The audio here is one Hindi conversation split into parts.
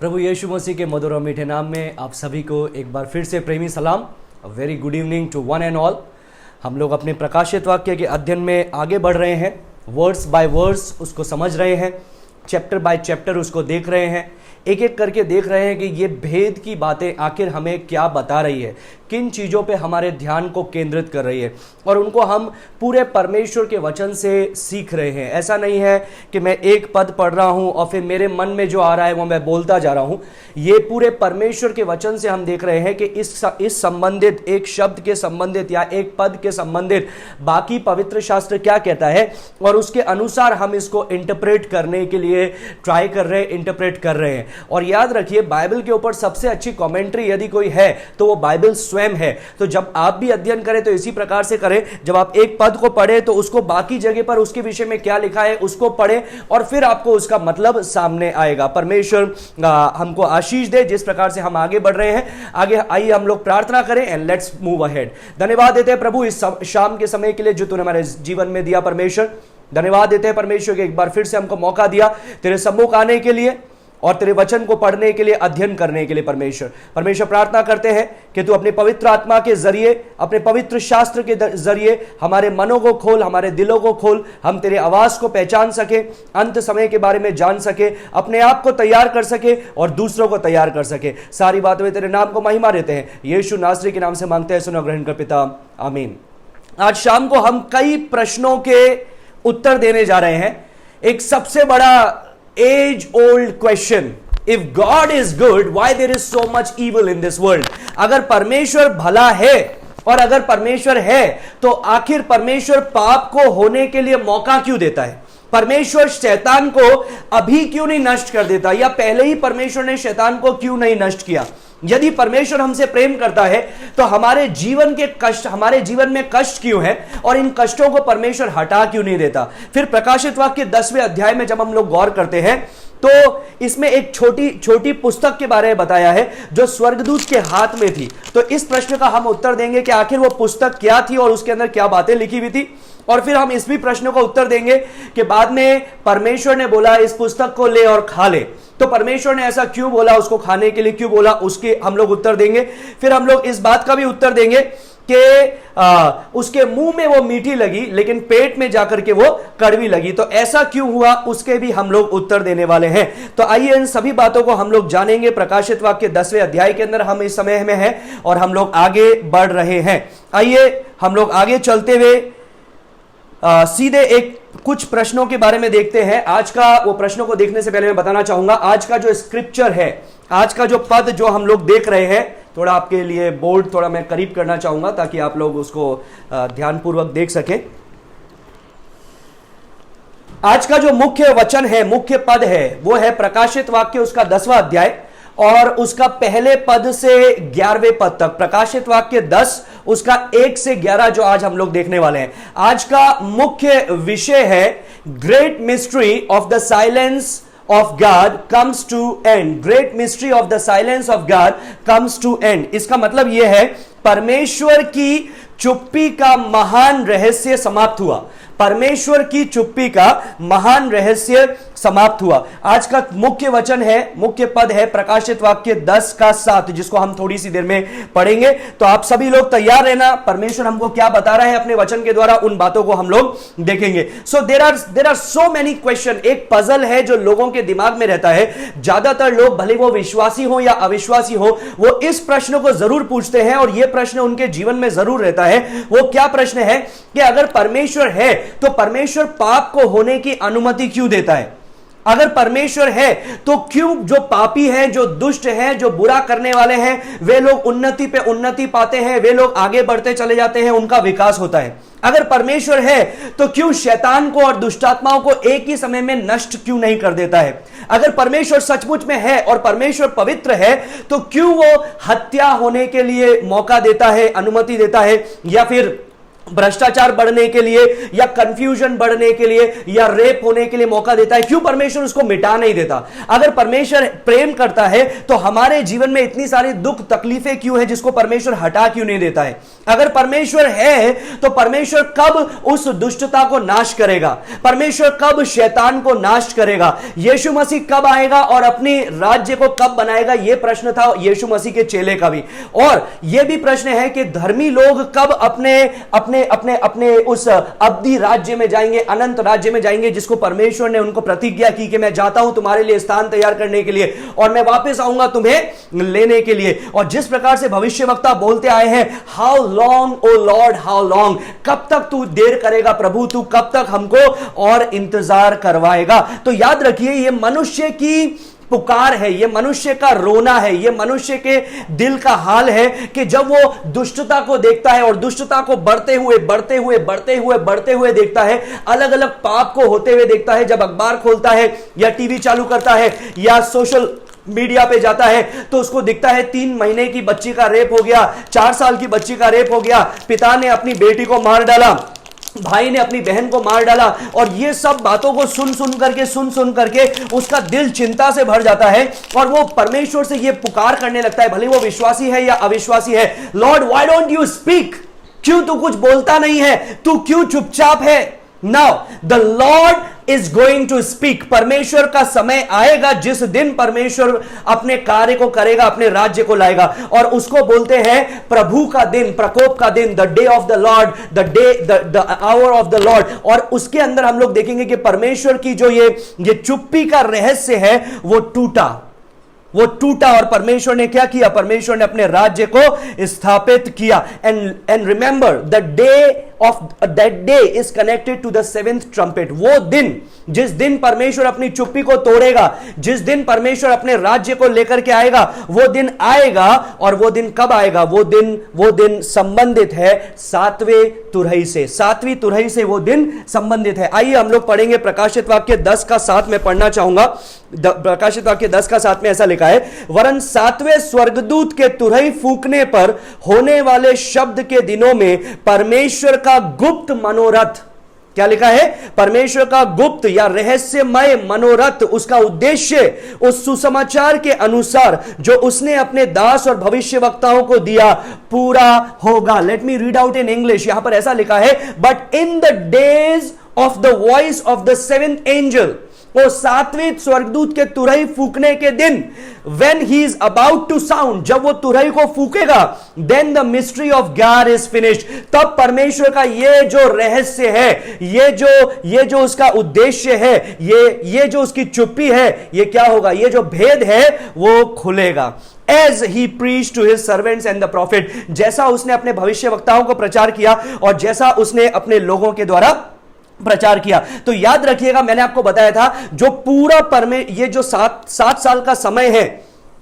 प्रभु यीशु मसीह के मधुर और मीठे नाम में आप सभी को एक बार फिर से प्रेमी सलाम। Very good evening to one and all. हम लोग अपने प्रकाशित वाक्य के अध्ययन में आगे बढ़ रहे हैं, वर्ड्स बाय वर्ड्स उसको समझ रहे हैं, चैप्टर बाय चैप्टर उसको देख रहे हैं, एक एक करके देख रहे हैं कि ये भेद की बातें आखिर हमें क्या बता रही है, किन चीज़ों पे हमारे ध्यान को केंद्रित कर रही है और उनको हम पूरे परमेश्वर के वचन से सीख रहे हैं। ऐसा नहीं है कि मैं एक पद पढ़ रहा हूं और फिर मेरे मन में जो आ रहा है वो मैं बोलता जा रहा हूं। ये पूरे परमेश्वर के वचन से हम देख रहे हैं कि इस संबंधित एक शब्द के संबंधित या एक पद के संबंधित बाकी पवित्र शास्त्र क्या कहता है और उसके अनुसार हम इसको इंटरप्रेट करने के लिए ट्राई कर रहे हैं, इंटरप्रेट कर रहे हैं। और याद रखिए, बाइबल के ऊपर सबसे अच्छी कमेंट्री यदि कोई है तो वो बाइबल स्वयं है। तो जब आप भी अध्ययन करें तो इसी प्रकार से करें, जब आप एक पद को पढ़े तो उसको बाकी जगह पर उसके विषय में क्या लिखा है उसको पढ़े और फिर आपको उसका मतलब सामने आएगा। परमेश्वर हमको आशीष दे जिस प्रकार से हम आगे बढ़ रहे हैं। आगे आइए हम लोग प्रार्थना करें एंड लेट्स मूव अहेड। धन्यवाद देते हैं प्रभु इस शाम के समय के लिए जो तूने हमारे जीवन में दिया। परमेश्वर धन्यवाद देते हैं परमेश्वर के एक बार फिर से हमको मौका दिया तेरे सम्मुख आने के लिए और तेरे वचन को पढ़ने के लिए, अध्ययन करने के लिए। परमेश्वर प्रार्थना करते हैं कि तू अपने पवित्र आत्मा के जरिए, अपने पवित्र शास्त्र के जरिए हमारे मनों को खोल, हमारे दिलों को खोल, हम तेरे आवाज को पहचान सके, अंत समय के बारे में जान सके, अपने आप को तैयार कर सके और दूसरों को तैयार कर सके। सारी बातों में तेरे नाम को महिमा देते हैं, यीशु नासरी के नाम से मांगते हैं, सुनो ग्रहण कर पिता, आमीन। आज शाम को हम कई प्रश्नों के उत्तर देने जा रहे हैं। एक सबसे बड़ा age old question, if God is good, why there is so much evil in this world? अगर परमेश्वर भला है और अगर परमेश्वर है तो आखिर परमेश्वर पाप को होने के लिए मौका क्यों देता है? परमेश्वर शैतान को अभी क्यों नहीं नष्ट कर देता, या पहले ही परमेश्वर ने शैतान को क्यों नहीं नष्ट किया? यदि परमेश्वर हमसे प्रेम करता है तो हमारे जीवन के कष्ट, हमारे जीवन में कष्ट क्यों है और इन कष्टों को परमेश्वर हटा क्यों नहीं देता? फिर प्रकाशित वाक्य 10वें अध्याय में जब हम लोग गौर करते हैं तो इसमें एक छोटी पुस्तक के बारे में बताया है जो स्वर्गदूत के हाथ में थी। तो इस प्रश्न का हम उत्तर देंगे कि आखिर वो पुस्तक क्या थी और उसके अंदर क्या बातें लिखी हुई थी। और फिर हम इस भी प्रश्न का उत्तर देंगे कि बाद में परमेश्वर ने बोला इस पुस्तक को ले और खा ले, तो परमेश्वर ने ऐसा क्यों बोला, उसको खाने के लिए क्यों बोला, उसके हम लोग उत्तर देंगे। फिर हम लोग इस बात का भी उत्तर देंगे कि उसके मुंह में वो मीठी लगी लेकिन पेट में जाकर के वो कड़वी लगी, तो ऐसा क्यों हुआ, उसके भी हम लोग उत्तर देने वाले हैं। तो आइए इन सभी बातों को हम लोग जानेंगे। प्रकाशित वाक्य 10वें अध्याय के अंदर हम इस समय में हैं और हम लोग आगे बढ़ रहे हैं। आइए हम लोग आगे चलते हुए सीधे एक कुछ प्रश्नों के बारे में देखते हैं। आज का वो प्रश्नों को देखने से पहले मैं बताना चाहूंगा, आज का जो स्क्रिप्चर है, आज का जो पद जो हम लोग देख रहे हैं, थोड़ा आपके लिए बोर्ड थोड़ा मैं करीब करना चाहूंगा ताकि आप लोग उसको ध्यानपूर्वक देख सकें। आज का जो मुख्य वचन है, मुख्य पद है, वो है प्रकाशित वाक्य उसका 10वां अध्याय और उसका पहले पद से 11वें पद तक। प्रकाशित वाक्य 10 उसका 1 से 11 जो आज हम लोग देखने वाले हैं। आज का मुख्य विषय है great mystery of the silence of God comes to end. Great mystery of the silence of God comes to end. इसका मतलब यह है परमेश्वर की चुप्पी का महान रहस्य समाप्त हुआ। परमेश्वर की चुप्पी का महान रहस्य समाप्त हुआ। आज का मुख्य वचन है, मुख्य पद है प्रकाशित वाक्य 10 का 7, जिसको हम थोड़ी सी देर में पढ़ेंगे। तो आप सभी लोग तैयार रहना, परमेश्वर हमको क्या बता रहा है अपने वचन के द्वारा, उन बातों को हम लोग देखेंगे। So there are so many question. एक पजल है जो लोगों के दिमाग में रहता है। ज्यादातर लोग, भले वो विश्वासी हो या अविश्वासी हो, वो इस प्रश्न को जरूर पूछते हैं और यह प्रश्न उनके जीवन में जरूर रहता है। वो क्या प्रश्न है कि अगर परमेश्वर है तो परमेश्वर पाप को होने की अनुमति क्यों देता है? अगर परमेश्वर है तो क्यों जो पापी हैं, जो दुष्ट हैं, जो बुरा करने वाले हैं, वे लोग उन्नति पे उन्नति पाते हैं, वे लोग आगे बढ़ते चले जाते हैं, उनका विकास होता है? अगर परमेश्वर है तो क्यों शैतान को और दुष्टात्माओं को एक ही समय में नष्ट क्यों नहीं कर देता है? अगर परमेश्वर सचमुच में है और परमेश्वर पवित्र है तो क्यों वो हत्या होने के लिए मौका देता है, अनुमति देता है, या फिर भ्रष्टाचार बढ़ने के लिए या कंफ्यूजन बढ़ने के लिए या रेप होने के लिए मौका देता है? क्यों परमेश्वर उसको मिटा नहीं देता? अगर परमेश्वर प्रेम करता है तो हमारे जीवन में इतनी सारी दुख तकलीफें क्यों है जिसको परमेश्वर हटा क्यों नहीं देता है? अगर परमेश्वर है तो परमेश्वर कब उस दुष्टता को नाश करेगा? परमेश्वर कब शैतान को नाश करेगा? यीशु मसीह कब आएगा और अपनी राज्य को कब बनाएगा? यह प्रश्न था यीशु मसीह के चेले का भी, और यह भी प्रश्न है कि धर्मी लोग कब अपने अपने अपने अपने उस अवधि राज्य में जाएंगे, अनंत राज्य में जाएंगे, जिसको परमेश्वर ने उनको प्रतिज्ञा की कि मैं जाता हूं तुम्हारे लिए स्थान तैयार करने के लिए और मैं वापस आऊंगा तुम्हें लेने के लिए। और जिस प्रकार से भविष्यवक्ता बोलते आए हैं, how long O Lord how long, कब तक तू देर करेगा प्रभु, तू कब तक हमको और इंतजार करवाएगा? तो याद रखिए, ये मनुष्य की पुकार है, ये मनुष्य का रोना है, ये मनुष्य के दिल का हाल है कि जब वो दुष्टता को देखता है और दुष्टता को बढ़ते हुए बढ़ते हुए बढ़ते हुए बढ़ते हुए देखता है, अलग अलग पाप को होते हुए देखता है, जब अखबार खोलता है या टीवी चालू करता है या सोशल मीडिया पे जाता है तो उसको दिखता है 3 महीने की बच्ची का रेप हो गया, 4 साल की बच्ची का रेप हो गया, पिता ने अपनी बेटी को मार डाला, भाई ने अपनी बहन को मार डाला, और ये सब बातों को सुन सुन करके उसका दिल चिंता से भर जाता है और वो परमेश्वर से ये पुकार करने लगता है, भले वो विश्वासी है या अविश्वासी है, Lord why don't you speak, क्यों तू कुछ बोलता नहीं है, तू क्यों चुपचाप है? Now the Lord is going to speak, परमेश्वर का समय आएगा जिस दिन परमेश्वर अपने कार्य को करेगा, अपने राज्य को लाएगा, और उसको बोलते हैं प्रभु का दिन, प्रकोप का दिन, the day of the Lord, the hour of the Lord. और उसके अंदर हम लोग देखेंगे कि परमेश्वर की जो ये चुप्पी का रहस्य है वो टूटा और परमेश्वर ने क्या किया? परमेश्वर ने अपने राज्य को स्थापित किया। And remember the day of that day is connected to the 7th trumpet. वो दिन, जिस दिन परमेश्वर अपनी चुप्पी को तोड़ेगा, जिस दिन परमेश्वर अपने राज्य को लेकर के आएगा, वो दिन आएगा। और वो दिन कब आएगा? वो दिन संबंधित है 7वें तुरही से, 7वीं तुरही से वो दिन संबंधित है। आइए हम लोग पढ़ेंगे प्रकाशित वाक्य 10 का 7 में पढ़ना चाहूंगा। प्रकाशित वाक्य 10 का 7 में ऐसा लिखा है, वरन 7वें स्वर्गदूत के तुरही फूंकने पर होने वाले शब्द के दिनों में परमेश्वर का गुप्त मनोरथ, क्या लिखा है? परमेश्वर का गुप्त या रहस्यमय मनोरथ, उसका उद्देश्य उस सुसमाचार के अनुसार जो उसने अपने दास और भविष्यवक्ताओं को दिया पूरा होगा। Let me read out in English. यहां पर ऐसा लिखा है, but in the days of the voice of the 7th angel, वो 7वें स्वर्गदूत के तुरही फूंकने के दिन, when he is about to sound, जब वो तुरही को फूंकेगा, then the mystery of God is finished, तब परमेश्वर का ये जो रहस्य है, ये जो उसका उद्देश्य है, ये जो उसकी चुप्पी है, ये क्या होगा? ये जो भेद है वो खुलेगा। As he preached to his servants and the prophet, जैसा उसने अपने भविष्यवक्ताओं को प्रचार किया और जैसा उसने अपने लोगों के द्वारा प्रचार किया। तो याद रखिएगा, मैंने आपको बताया था जो पूरा ये जो 7 साल का समय है,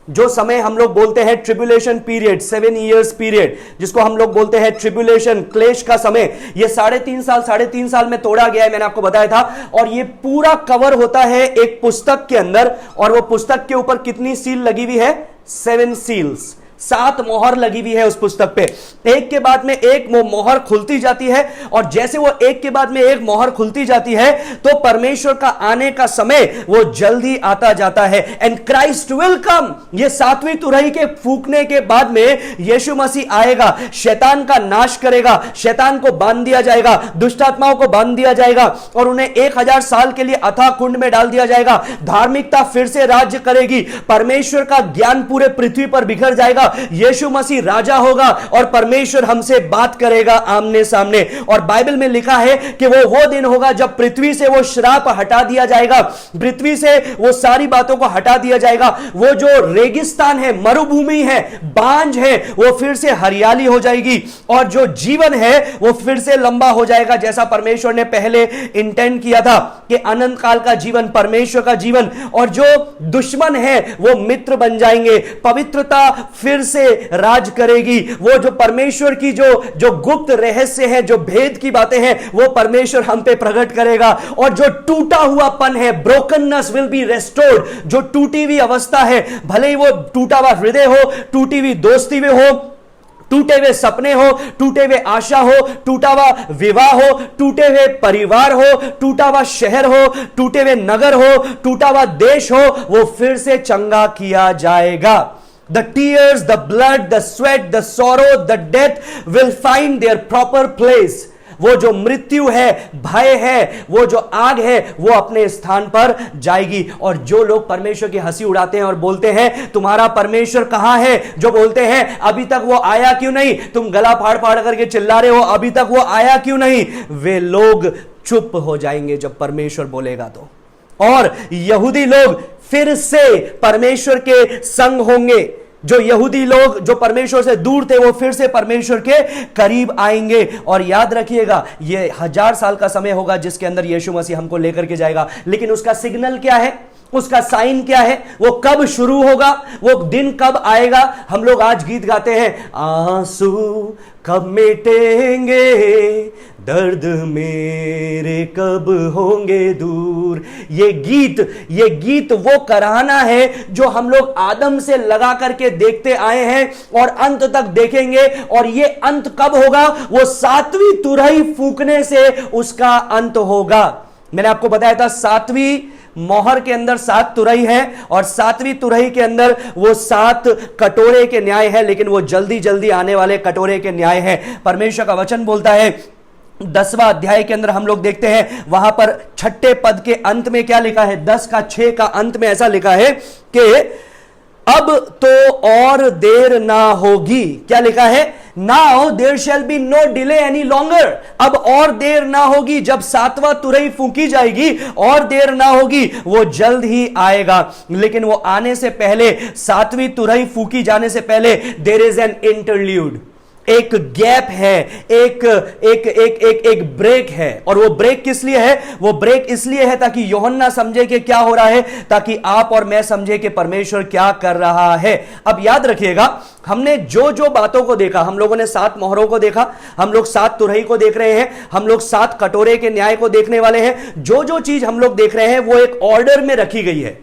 जो समय हम लोग बोलते हैं ट्रिब्यूलेशन पीरियड, 7 इयर्स पीरियड, जिसको हम लोग बोलते हैं ट्रिब्यूलेशन, क्लेश का समय, ये 3.5 साल में तोड़ा गया है, मैंने आपको बताया था। और ये पूरा कवर होता है एक पुस्तक के अंदर, और वो पुस्तक के ऊपर कितनी सील लगी हुई है? 7 सील्स, 7 मोहर लगी हुई है उस पुस्तक पे। एक के बाद में एक मोहर खुलती जाती है, और जैसे वो एक के बाद में एक मोहर खुलती जाती है तो परमेश्वर का आने का समय वो जल्दी आता जाता है। एंड क्राइस्ट विल कम, ये 7वीं तुरही के फूंकने के बाद में यीशु मसीह आएगा, शैतान का नाश करेगा, शैतान को बांध दिया जाएगा, दुष्टात्माओं को बांध दिया जाएगा और उन्हें 1000 साल के लिए अथाह कुंड में डाल दिया जाएगा। धार्मिकता फिर से राज्य करेगी, परमेश्वर का ज्ञान पूरे पृथ्वी पर बिखर जाएगा, यीशु मसीह राजा होगा और परमेश्वर हमसे बात करेगा आमने सामने। और बाइबल में लिखा है कि वो दिन होगा जब पृथ्वी से वो श्राप हटा दिया जाएगा, पृथ्वी से वो सारी बातों को हटा दिया जाएगा। वो जो रेगिस्तान है, मरुभूमि है, बांझ है, वो फिर से हरियाली हो जाएगी, और जो जीवन है वो फिर से लंबा हो जाएगा, जैसा परमेश्वर ने पहले इंटेंड किया था कि अनंत काल का जीवन, परमेश्वर का जीवन। और जो दुश्मन है वो मित्र बन जाएंगे, पवित्रता फिर से राज करेगी। वो जो परमेश्वर की जो गुप्त रहस्य है, जो भेद की बातें हैं, वो परमेश्वर हम पे प्रकट करेगा। और जो टूटा हुआपन है, ब्रोकननेस विल बी रेस्टोर्ड, जो टूटी हुई अवस्था है, भले ही वो टूटा हुआ हृदय हो, टूटी हुई दोस्ती में हो, टूटे हुए सपने हो, टूटे हुए आशा हो, टूटा हुआ विवाह हो, टूटे हुए परिवार हो, टूटा हुआ शहर हो, टूटे हुए नगर हो, टूटा हुआ देश हो, वो फिर से चंगा किया जाएगा। The tears, the blood, the sweat, the sorrow, the death will find their proper place. वो जो मृत्यु है, भय है, वो जो आग है, वो अपने स्थान पर जाएगी। और जो लोग परमेश्वर की हंसी उड़ाते हैं और बोलते हैं तुम्हारा परमेश्वर कहां है, जो बोलते हैं अभी तक वो आया क्यों नहीं, तुम गला फाड़ फाड़ करके चिल्ला रहे हो अभी तक वो आया क्यों नहीं, वे लोग चुप हो जाएंगे जब परमेश्वर बोलेगा तो। और यहूदी लोग फिर से परमेश्वर के संग होंगे। जो यहूदी लोग जो परमेश्वर से दूर थे वो फिर से परमेश्वर के करीब आएंगे। और याद रखिएगा ये 1000 साल का समय होगा जिसके अंदर यीशु मसीह हमको लेकर के जाएगा। लेकिन उसका सिग्नल क्या है, उसका साइन क्या है, वो कब शुरू होगा, वो दिन कब आएगा। हम लोग आज गीत गाते हैं आंसू कब मिटेंगे, दर्द मेरे कब होंगे दूर। ये गीत वो कराहना है जो हम लोग आदम से लगा करके देखते आए हैं और अंत तक देखेंगे। और ये अंत कब होगा, वो 7वीं तुरही फूंकने से उसका अंत होगा। मैंने आपको बताया था 7वीं मोहर के अंदर 7 तुरही है और 7वीं तुरही के अंदर वो 7 कटोरे के न्याय है, लेकिन वो जल्दी जल्दी आने वाले कटोरे के न्याय है। परमेश्वर का वचन बोलता है 10वां अध्याय के अंदर हम लोग देखते हैं वहां पर 6ठे पद के अंत में क्या लिखा है, 10 का 6 का अंत में ऐसा लिखा है कि अब तो और देर ना होगी। क्या लिखा है, now there shall be no delay any longer. अब और देर ना होगी, जब 7वां तुरही फूंकी जाएगी और देर ना होगी, वो जल्द ही आएगा। लेकिन वो आने से पहले, 7वीं तुरही फूंकी जाने से पहले देयर इज एन इंटरल्यूड, एक गैप है, एक ब्रेक है। और वो ब्रेक किस लिए है, वो ब्रेक इसलिए है ताकि यूहन्ना समझे कि क्या हो रहा है, ताकि आप और मैं समझे कि परमेश्वर क्या कर रहा है। अब याद रखिएगा हमने जो जो बातों को देखा, हम लोगों ने 7 मोहरों को देखा, हम लोग 7 तुरही को देख रहे हैं, हम लोग 7 कटोरे के न्याय को देखने वाले हैं। जो जो चीज हम लोग देख रहे हैं वो एक ऑर्डर में रखी गई है।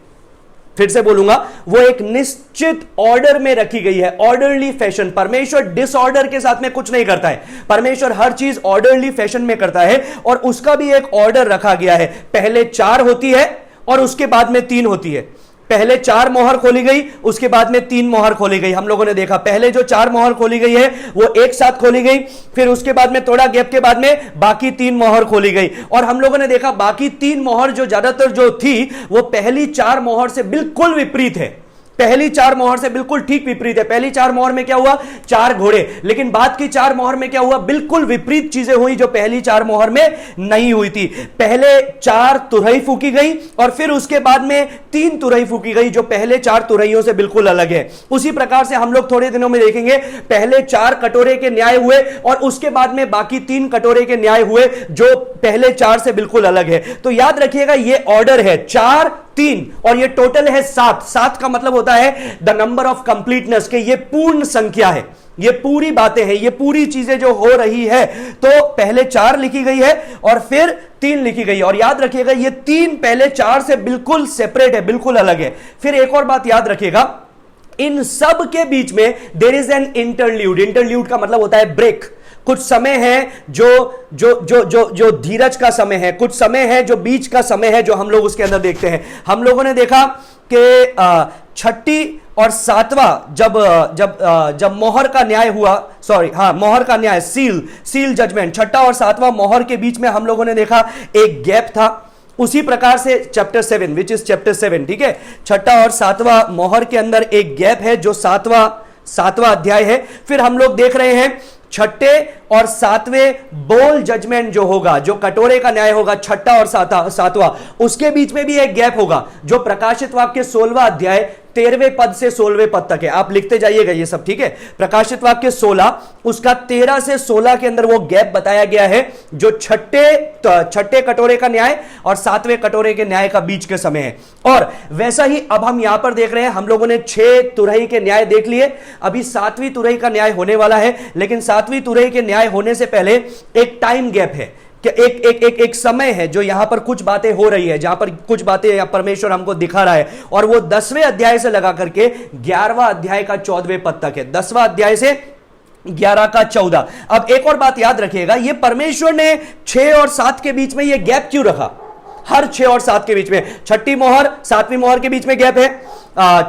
फिर से बोलूंगा, वो एक निश्चित ऑर्डर में रखी गई है, ऑर्डरली फैशन। परमेश्वर डिसऑर्डर के साथ में कुछ नहीं करता है, परमेश्वर हर चीज ऑर्डरली फैशन में करता है। और उसका भी एक ऑर्डर रखा गया है। पहले 4 होती है और उसके बाद में 3 होती है। पहले 4 मोहर खोली गई, उसके बाद में 3 मोहर खोली गई। हम लोगों ने देखा पहले जो 4 मोहर खोली गई है वो एक साथ खोली गई, फिर उसके बाद में थोड़ा गैप के बाद में बाकी 3 मोहर खोली गई। और हम लोगों ने देखा बाकी 3 मोहर जो ज्यादातर जो थी वो पहली 4 मोहर से बिल्कुल विपरीत है। पहली 4 मोहर से बिल्कुल ठीक विपरीत है। पहली 4 मोहर में क्या हुआ, 4 घोड़े, लेकिन बाद की 4 मोहर में क्या हुआ, बिल्कुल विपरीत चीजें हुई जो पहली 4 मोहर में नहीं हुई थी। पहले 4 तुरही फूकी गई और फिर उसके बाद में 3 तुरही फूकी गई जो पहले 4 तुरहियों से बिल्कुल अलग है। उसी प्रकार से हम लोग थोड़े दिनों में देखेंगे पहले 4 कटोरे के न्याय हुए और उसके बाद में बाकी 3 कटोरे के न्याय हुए जो पहले 4 से बिल्कुल अलग है। तो याद रखिएगा ये ऑर्डर है 4, 3 और ये टोटल है 7। 7 का मतलब होता है द नंबर ऑफ कंप्लीटनेस, के ये पूर्ण संख्या है, ये पूरी बातें हैं, ये पूरी चीजें जो हो रही है। तो पहले 4 लिखी गई है और फिर 3 लिखी गई। और याद रखिएगा ये 3 पहले 4 से बिल्कुल सेपरेट है, बिल्कुल अलग है। फिर एक और बात याद रखिएगा, इन सब के बीच में there is an interlude. Interlude का मतलब होता है ब्रेक। कुछ समय है जो जो जो जो जो धीरज का समय है, कुछ समय है जो बीच का समय है, जो हम लोग उसके अंदर देखते हैं। हम लोगों ने देखा कि 6ठी और 7वां जब मोहर का न्याय हुआ, मोहर का न्याय, सील जजमेंट, 6ठा और 7वां मोहर के बीच में हम लोगों ने देखा एक गैप था। उसी प्रकार से चैप्टर 7 विच इज चैप्टर 7, ठीक है, 6ठा और 7वां मोहर के अंदर एक गैप है जो 7वां अध्याय है। फिर हम लोग देख रहे हैं 6ठे और 7वें बोल जजमेंट जो होगा, जो कटोरे का न्याय होगा, 6ठा और 7वां, उसके बीच में भी एक गैप होगा जो प्रकाशित वाक्य 16वां अध्याय 13वें पद से 16वें पद तक है। आप लिखते जाइएगा ये सब, ठीक है। प्रकाशित वाक्य 16 उसका 13 से 16 के अंदर वो गैप बताया गया है जो छठे कटोरे का न्याय और 7वें कटोरे के न्याय का बीच के समय है। और वैसा ही अब हम यहां पर देख रहे हैं, हम लोगों ने 6 तुरही के न्याय देख लिए, अभी 7वीं तुरही का न्याय होने वाला है। लेकिन 7वीं तुरही के न्याय होने से पहले एक टाइम गैप है कि एक समय है जो यहां पर कुछ बातें हो रही है, जहां पर कुछ बातें परमेश्वर हमको दिखा रहा है। और वो 10वें अध्याय से लगा करके 11वां अध्याय का 14वें पद तक है। 10वां अध्याय से 11 का 14। अब एक और बात याद रखिएगा, ये परमेश्वर ने 6 और 7 के बीच में ये गैप क्यों रखा? हर 6 और 7 के बीच में, छठी मोहर 7वीं मोहर के बीच में गैप है,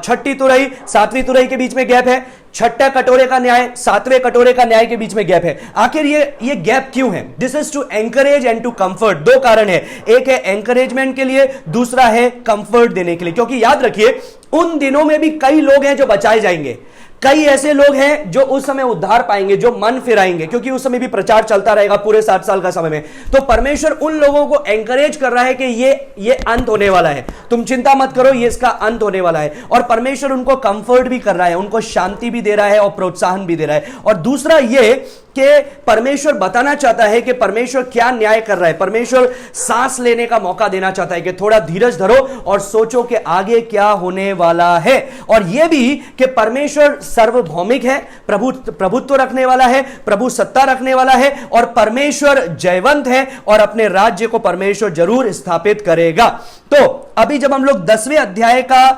छठी तुरई 7वीं तुरई के बीच में गैप है, छठा कटोरे का न्याय 7वें कटोरे का न्याय के बीच में गैप है। आखिर ये गैप क्यों है? This is to encourage and to comfort. दो कारण है, एक है एंकरेजमेंट के लिए, दूसरा है कंफर्ट देने के लिए। क्योंकि याद रखिए, उन दिनों में भी कई लोग हैं जो बचाए जाएंगे, कई ऐसे लोग हैं जो उस समय उद्धार पाएंगे, जो मन फिराएंगे, क्योंकि उस समय भी प्रचार चलता रहेगा पूरे 7 साल का समय में। तो परमेश्वर उन लोगों को एंकरेज कर रहा है कि ये अंत होने वाला है, तुम चिंता मत करो, ये इसका अंत होने वाला है। और परमेश्वर उनको कंफर्ट भी कर रहा है, उनको शांति भी दे रहा है और प्रोत्साहन भी दे रहा है। और दूसरा ये कि परमेश्वर बताना चाहता है कि परमेश्वर क्या न्याय कर रहा है। परमेश्वर सांस लेने का मौका देना चाहता है कि थोड़ा धीरज धरो और सोचो कि आगे क्या होने वाला है। और यह भी कि परमेश्वर सार्वभौमिक है, प्रभुत्व रखने वाला है, प्रभु सत्ता रखने वाला है, और परमेश्वर जयवंत है और अपने राज्य को परमेश्वर जरूर स्थापित करेगा। तो अभी जब हम लोग 10वें अध्याय का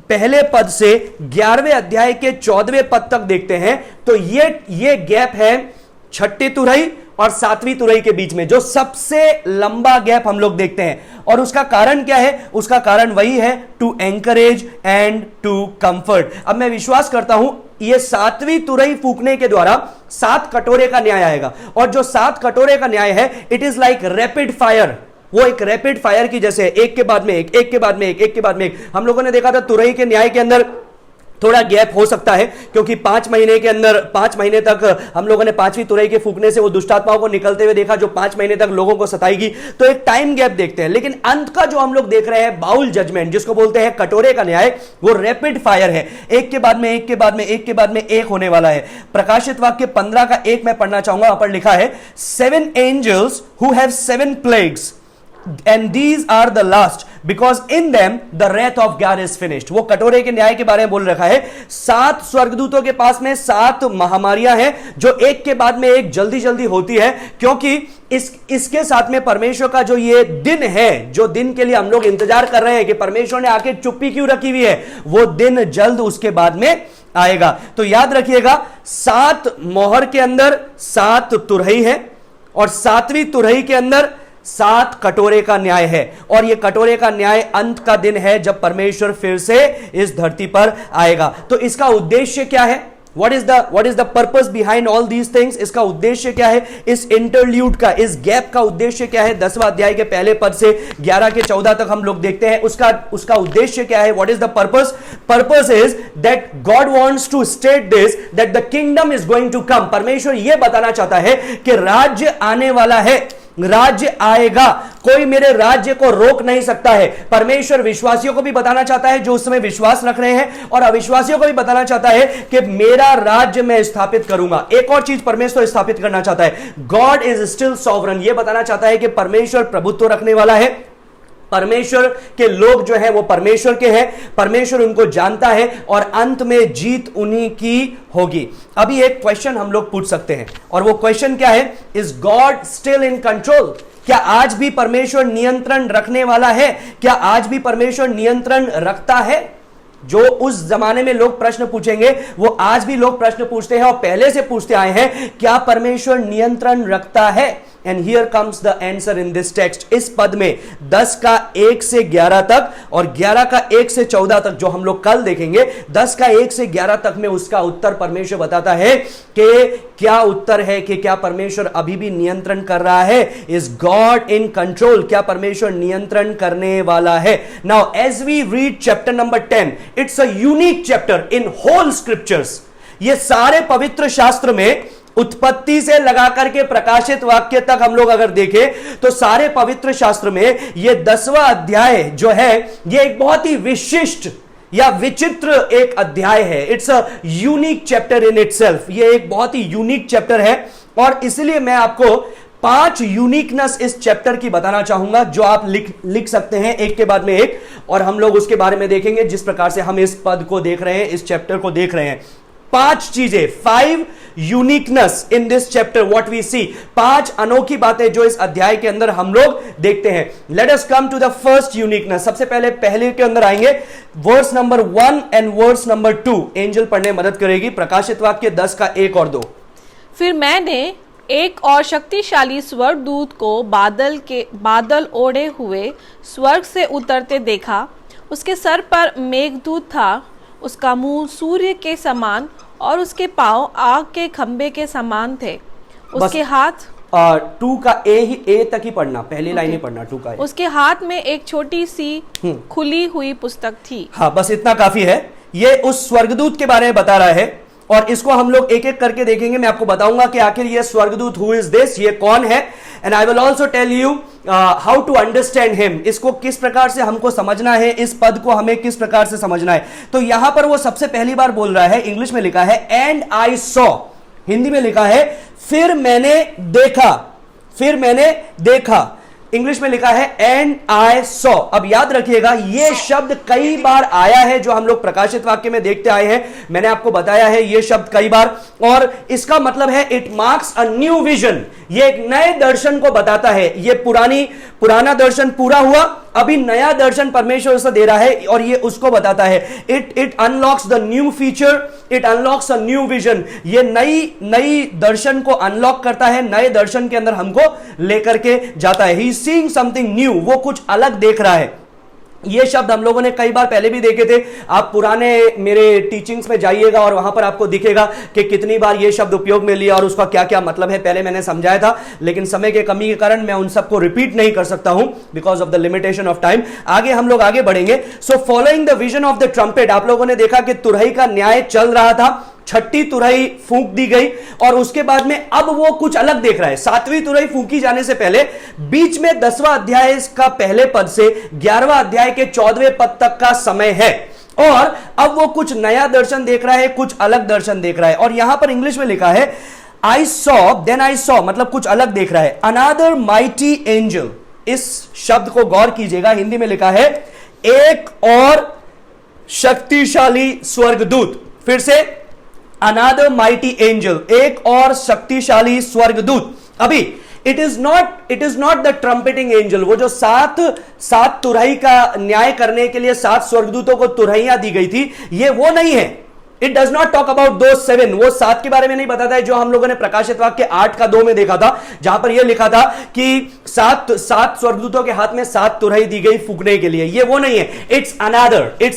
पहले पद से 11वें अध्याय के 14वें पद तक देखते हैं, तो ये गैप है छठी तुरई और 7वीं तुरई के बीच में, जो सबसे लंबा गैप हम लोग देखते हैं। और उसका कारण क्या है? उसका कारण वही है, to encourage and to comfort. अब मैं विश्वास करता हूं ये 7वीं तुरई फूकने के द्वारा 7 कटोरे का न्याय आएगा। और जो 7 कटोरे का न्याय है, it is like rapid fire. वो एक रैपिड फायर की जैसे, एक के बाद में एक, एक के बाद में एक, एक के बाद में एक। हम लोगों ने देखा था तुरई के न्याय के अंदर थोड़ा गैप हो सकता है, क्योंकि 5 महीने के अंदर 5 महीने तक हम लोगों ने 5वीं तुरई के फूकने से वो दुष्टात्माओं को निकलते हुए देखा, जो 5 महीने तक लोगों को सताएगी। तो एक टाइम गैप देखते हैं। लेकिन अंत का जो हम लोग देख रहे हैं, बाउल जजमेंट, जिसको बोलते हैं कटोरे का न्याय, वो रैपिड फायर है। एक के बाद में एक के बाद में एक के बाद में एक होने वाला है। प्रकाशित वाक्य 15 का 1 मैं पढ़ना चाहूंगा। वहां पर लिखा है, 7 angels who have 7 plagues and these are the last because in them the wrath of God is finished। वो कटोरे के न्याय के बारे में बोल रखा है। 7 स्वर्गदूतों के पास में 7 महामारियां हैं, जो एक के बाद में एक जल्दी जल्दी होती है, क्योंकि इसके साथ में परमेश्वर का जो ये दिन है, जो दिन के लिए हम लोग इंतजार कर रहे हैं कि परमेश्वर ने आके चुप्पी क्यों रखी हुई है, वो दिन जल्द उसके बाद में आएगा। तो याद रखिएगा, 7 मोहर के अंदर 7 तुरही है और 7वीं तुरही के अंदर 7 कटोरे का न्याय है। और यह कटोरे का न्याय अंत का दिन है, जब परमेश्वर फिर से इस धरती पर आएगा। तो इसका उद्देश्य क्या है? What is the purpose behind all these things? इसका उद्देश्य क्या है? इस इंटरल्यूड का, इस गैप का उद्देश्य क्या है? 10वां अध्याय के पहले पद से 11 के 14 तक हम लोग देखते हैं। उसका उद्देश्य क्या है? What is the purpose? Purpose is that God wants to state this, that the kingdom is going to come। परमेश्वर यह बताना चाहता है कि राज्य आने वाला है, राज्य आएगा, कोई मेरे राज्य को रोक नहीं सकता है। परमेश्वर विश्वासियों को भी बताना चाहता है, जो उस समय विश्वास रख रहे हैं, और अविश्वासियों को भी बताना चाहता है कि मेरा राज्य मैं स्थापित करूंगा। एक और चीज परमेश्वर स्थापित करना चाहता है, गॉड इज स्टिल सॉवरन। यह बताना चाहता है कि परमेश्वर प्रभुत्व रखने वाला है, परमेश्वर के लोग जो है वो परमेश्वर के हैं, परमेश्वर उनको जानता है, और अंत में जीत उन्हीं की होगी। अभी एक क्वेश्चन हम लोग पूछ सकते हैं, और वो क्वेश्चन क्या है? Is God still in control? क्या आज भी परमेश्वर नियंत्रण रखने वाला है? क्या आज भी परमेश्वर नियंत्रण रखता है? जो उस जमाने में लोग प्रश्न पूछेंगे, वो आज भी लोग प्रश्न पूछते हैं और पहले से पूछते आए हैं, क्या परमेश्वर नियंत्रण रखता है? And here comes the answer in this text. इस पद में 10 का 1 से 11 तक और 11 का 1 से 14 तक, जो हम लोग कल देखेंगे, 10 का 1 से 11 तक में उसका उत्तर परमेश्वर बताता है कि क्या उत्तर है, कि क्या परमेश्वर अभी भी नियंत्रण कर रहा है? Is God in control? क्या परमेश्वर नियंत्रण करने वाला है? Now as we read chapter number 10, it's a unique chapter in whole scriptures. ये सारे पवित्र शास्त्र में, उत्पत्ति से लगा करके प्रकाशित वाक्य तक हम लोग अगर देखें, तो सारे पवित्र शास्त्र में ये 10वां अध्याय जो है, ये एक बहुत ही विशिष्ट या विचित्र एक अध्याय है। It's a unique chapter in itself. ये एक बहुत ही यूनिक चैप्टर है, और इसलिए मैं आपको 5 यूनिकनेस इस चैप्टर की बताना चाहूंगा, जो आप लिख सकते हैं एक के बाद में एक, और हम लोग उसके बारे में देखेंगे जिस प्रकार से हम इस पद को देख रहे हैं, इस चैप्टर को देख रहे हैं। 5 चीजें, 5 uniqueness in this chapter what we see. 5 अनोखी बातें जो इस अध्याय के अंदर हम लोग देखते हैं। Let us come to the first uniqueness. सबसे पहले के अंदर आएंगे, verse number 1 and verse number 2। Angel पढ़ने मदद करेगी। प्रकाशित वाक्य 10 का 1 और 2। फिर मैंने एक और शक्तिशाली स्वर्गदूत को बादल ओढ़े हुए स्वर्ग से उतरते देखा। उसके सर पर मेघदूत था, उसका मुंह सूर्य के समान और उसके पांव आग के खंभे के समान थे। उसके हाथ 2 का ए तक ही पढ़ना, पहली लाइन ही पढ़ना, 2 का ए। उसके हाथ में एक छोटी सी खुली हुई पुस्तक थी। हाँ, बस इतना काफी है। ये उस स्वर्गदूत के बारे में बता रहा है और इसको हम लोग एक एक करके देखेंगे। मैं आपको बताऊंगा कि आखिर ये स्वर्गदूत हु इज दिस, ये कौन है, and I will also tell you how to understand him. इसको किस प्रकार से हमको समझना है, इस पद को हमें किस प्रकार से समझना है। तो यहां पर वो सबसे पहली बार बोल रहा है, इंग्लिश में लिखा है एंड आई सॉ, हिंदी में लिखा है फिर मैंने देखा, फिर मैंने देखा, इंग्लिश में लिखा है एंड आई सॉ। अब याद रखिएगा ये शब्द कई बार आया है जो हम लोग प्रकाशित वाक्य में देखते आए हैं। मैंने आपको बताया है ये शब्द कई बार, और इसका मतलब है it marks a new vision. ये एक नए दर्शन को बताता है। ये पुराना दर्शन पूरा हुआ, अभी नया दर्शन परमेश्वर उसे दे रहा है और ये उसको बताता है। It unlocks the new feature, it unlocks a new vision. ये नई दर्शन को अनलॉक करता है, नए दर्शन के अंदर हमको लेकर के जाता है। He is seeing something new, वो कुछ अलग देख रहा है। ये शब्द हम लोगों ने कई बार पहले भी देखे थे। आप पुराने मेरे टीचिंग्स में जाइएगा और वहां पर आपको दिखेगा कि कितनी बार ये शब्द उपयोग में लिया और उसका क्या क्या मतलब है। पहले मैंने समझाया था, लेकिन समय के कमी के कारण मैं उन सबको रिपीट नहीं कर सकता हूं because of the limitation of time. आगे हम लोग आगे बढ़ेंगे। So following the vision of the trumpet, आप लोगों ने देखा कि तुरही का न्याय चल रहा था। 6ठी तुरही फूंक दी गई और उसके बाद में अब वो कुछ अलग देख रहा है। 7वीं तुरही फूंकी जाने से पहले बीच में 10वां अध्याय का पहले पद से 11वां अध्याय के 14वें पद तक का समय है और अब वो कुछ नया दर्शन देख रहा है, कुछ अलग दर्शन देख रहा है। और यहां पर इंग्लिश में लिखा है I saw, then I saw, मतलब कुछ अलग देख रहा है। अनदर माइटी एंजल, इस शब्द को गौर कीजिएगा, हिंदी में लिखा है एक और शक्तिशाली स्वर्गदूत। फिर से अनदर माइटी एंजल, एक और शक्तिशाली स्वर्गदूत। अभी it is not the trumpeting angel, वो जो सात तुरही का न्याय करने के लिए 7 स्वर्गदूतों को तुरहियां दी गई थी, ये वो नहीं है। It does not talk about दो 7, वो 7 के बारे में नहीं बताता है जो हम लोगों ने प्रकाशित वाक्य 8 का 2 में देखा था, जहां पर यह लिखा था कि 7 स्वर्गदूतों के हाथ में 7 तुरही दी गई फूंकने के लिए। ये वो नहीं है। It's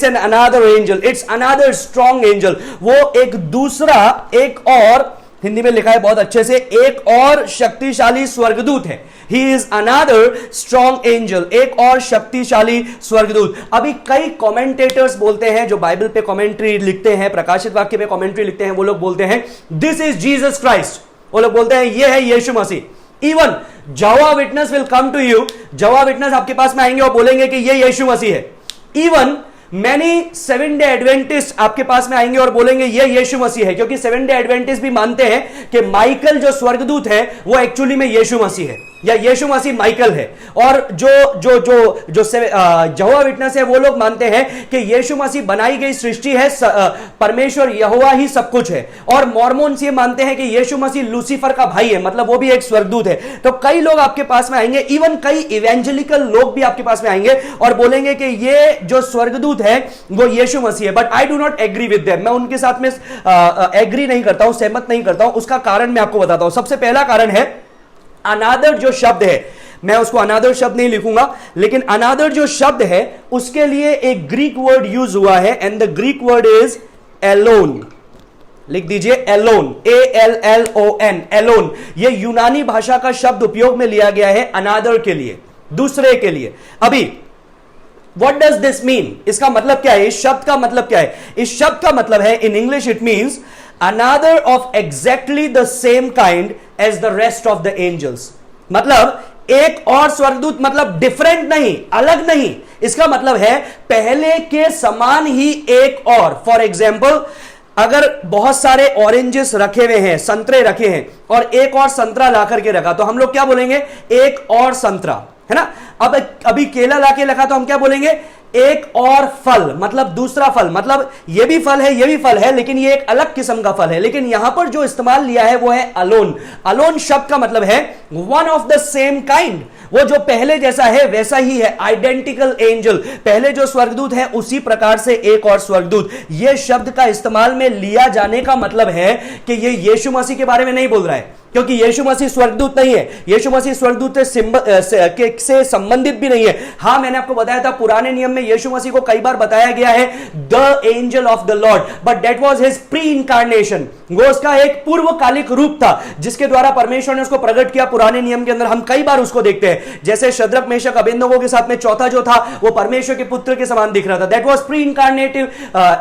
an another angel, it's another strong angel. वो एक दूसरा, एक और, हिंदी में लिखा है बहुत अच्छे से, एक और शक्तिशाली स्वर्गदूत है। He is another strong angel, एक और शक्तिशाली स्वर्गदूत। अभी कई कमेंटेटर्स बोलते हैं, जो बाइबल पे कमेंट्री लिखते हैं, प्रकाशित वाक्य पे कमेंट्री लिखते हैं, वो लोग बोलते हैं दिस इज जीसस क्राइस्ट। वो लोग बोलते हैं ये है यीशु मसीह। Even Jehovah witness will come to you, Jehovah witness आपके पास में आएंगे और बोलेंगे कि ये यीशु मसीह है। इवन मैनी 7 डे एडवेंटिस्ट आपके पास में आएंगे और बोलेंगे ये यीशु मसीह है, क्योंकि 7 डे एडवेंटिस्ट भी मानते हैं कि माइकल जो स्वर्गदूत है वो एक्चुअली में यीशु मसीह है, या यीशु मसीह माइकल है। और जो जहोवा विटनेस है वो लोग मानते हैं कि यीशु मसीह बनाई गई सृष्टि है, परमेश्वर यहोवा ही सब कुछ है। और मॉर्मोन्स ये मानते हैं कि यीशु मसीह लूसीफर का भाई है, मतलब वो भी एक स्वर्गदूत है। तो कई लोग आपके पास में आएंगे, इवन कई इवेंजेलिकल लोग भी आपके पास में आएंगे और बोलेंगे कि ये जो स्वर्गदूत है वो यीशु मसीह है। But I do not agree with them, मैं उनके साथ में एग्री नहीं करता हूं, सहमत नहीं करता हूं। उसका कारण मैं आपको बताता हूं। सबसे पहला कारण है अनादर जो शब्द है, मैं उसको अनादर शब्द नहीं लिखूंगा, लेकिन अनादर जो शब्द है उसके लिए एक ग्रीक वर्ड यूज हुआ है, and the Greek word is alone. लिख दीजिए एलोन, ALLON, एलोन। ये यूनानी भाषा का शब्द उपयोग में लिया गया है अनादर के लिए, दूसरे के लिए। अभी व्हाट डज दिस मीन, इसका मतलब क्या है, इस शब्द का मतलब क्या है? इस शब्द का मतलब है, in English it means another of exactly the same kind as the rest of the angels। मतलब एक और स्वर्गदूत, मतलब डिफरेंट नहीं, अलग नहीं। इसका मतलब है पहले के समान ही एक और। फॉर एग्जाम्पल, अगर बहुत सारे ऑरेंजेस रखे हुए हैं, संतरे रखे हैं, और एक और संतरा ला करके रखा, तो हम लोग क्या बोलेंगे? एक और संतरा, है ना। अब अभी केला लाके रखा तो हम क्या बोलेंगे? एक और फल, मतलब दूसरा फल। मतलब ये भी फल है, ये भी फल है, लेकिन ये एक अलग किस्म का फल है। लेकिन यहां पर जो इस्तेमाल लिया है वो है अलोन। अलोन शब्द का मतलब है one of the same kind, वो जो पहले जैसा है वैसा ही है, आइडेंटिकल एंजल। पहले जो स्वर्गदूत है उसी प्रकार से एक और स्वर्गदूत। ये शब्द का इस्तेमाल में लिया जाने का मतलब है कि ये यीशु मसीह के बारे में नहीं बोल रहा है, क्योंकि यीशु मसीह स्वर्गदूत नहीं है। यीशु मसीह स्वर्गदूत से संबंधित भी नहीं है। हां, मैंने आपको बताया था पुराने नियम में यीशु मसीह को कई बार बताया गया है the angel of the Lord, but that was his pre incarnation. वो उसका एक पूर्वकालिक रूप था जिसके द्वारा परमेश्वर ने उसको प्रकट किया। पुराने नियम के अंदर हम कई बार उसको देखते हैं, जैसे शद्रक मेशक अबेदनगो के साथ में चौथा जो था वो परमेश्वर के पुत्र के समान दिख रहा था। That was pre incarnative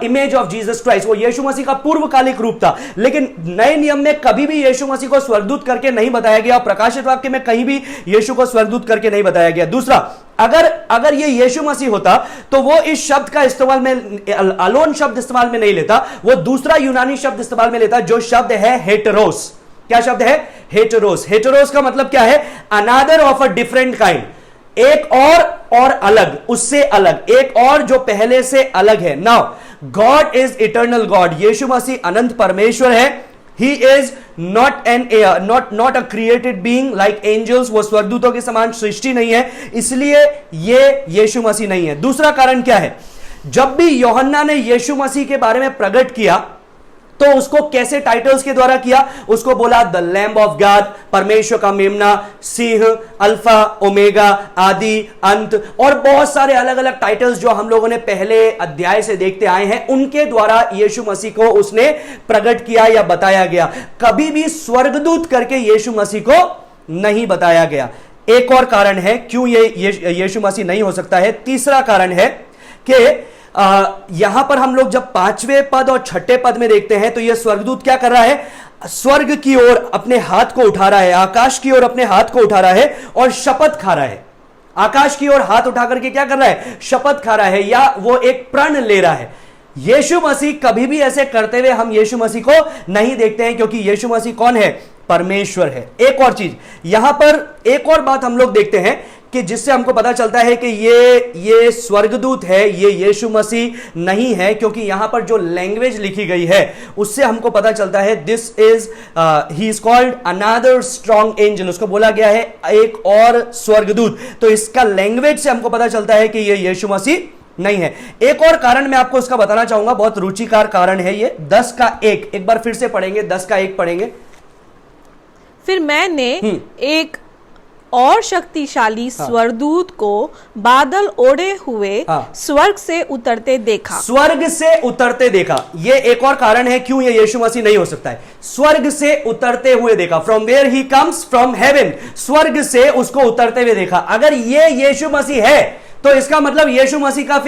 image of Jesus Christ. वो यीशु मसीह का पूर्वकालिक रूप था। लेकिन नए नियम में कभी भी यीशु मसीह को स्वर्गदूत करके नहीं बताया गया। प्रकाशित वाक्य में कहीं भी यीशु को स्वर्गदूत करके नहीं बताया गया। दूसरा, अगर ये यीशु मसीह होता तो वो इस शब्द का इस्तेमाल में, अलोन शब्द इस्तेमाल में नहीं लेता, वो दूसरा यूनानी शब्द इस्तेमाल में लेता जो शब्द है हेटेरोस। क्या शब्द है? हेटेरोस। हेटेरोस का मतलब क्या है? Another of a different kind, एक और अलग, उससे अलग, एक और जो पहले से अलग है। Now God is eternal God. यीशु मसीह अनंत परमेश्वर है। He is not a created being like angels। वो स्वर्गदूतों के समान सृष्टि नहीं है, इसलिए ये यीशु मसीह नहीं है। दूसरा कारण क्या है? जब भी यूहन्ना ने यीशु मसीह के बारे में प्रकट किया तो उसको कैसे टाइटल्स के द्वारा किया? उसको बोला द लैम्ब ऑफ गॉड, परमेश्वर का मेमना, सिंह, अल्फा ओमेगा, आदि अंत, और बहुत सारे अलग अलग टाइटल्स जो हम लोगों ने पहले अध्याय से देखते आए हैं, उनके द्वारा यीशु मसीह को उसने प्रकट किया या बताया गया। कभी भी स्वर्गदूत करके यीशु मसीह को नहीं बताया गया। एक और कारण है क्यों ये यीशु मसीह नहीं हो सकता है। तीसरा कारण है कि यहां पर हम लोग जब 5वें पद और 6ठे पद में देखते हैं तो यह स्वर्गदूत क्या कर रहा है? स्वर्ग की ओर अपने हाथ को उठा रहा है, आकाश की ओर अपने हाथ को उठा रहा है और शपथ खा रहा है। आकाश की ओर हाथ उठा करके क्या कर रहा है? शपथ खा रहा है, या वो एक प्रण ले रहा है। यीशु मसीह कभी भी ऐसे करते हुए हम यीशु मसीह को नहीं देखते हैं, क्योंकि यीशु मसीह कौन है? परमेश्वर है। एक और चीज यहां पर, एक और बात हम लोग देखते हैं कि जिससे हमको पता चलता है कि ये स्वर्गदूत है, ये यीशु मसीह नहीं है, क्योंकि यहां पर जो लैंग्वेज लिखी गई है उससे हमको पता चलता है this is he is called another strong angel. उसको बोला गया है एक और स्वर्गदूत। तो इसका लैंग्वेज से हमको पता चलता है कि ये यीशु मसीह नहीं है। एक और कारण मैं आपको उसका बताना चाहूंगा, बहुत रुचिकार कारण है ये। 10 का 1 एक बार फिर से पढ़ेंगे, 10 का 1 पढ़ेंगे। फिर मैंने एक और शक्तिशाली स्वर्गदूत को बादल ओढ़े हुए स्वर्ग से उतरते देखा। स्वर्ग से उतरते देखा, ये एक और कारण है क्यों ये यीशु मसीह नहीं हो सकता है। स्वर्ग से उतरते हुए देखा, from where he comes, from heaven. स्वर्ग से उसको उतरते हुए देखा। अगर ये यीशु मसीह है तो इसका मतलब यीशु मसीह का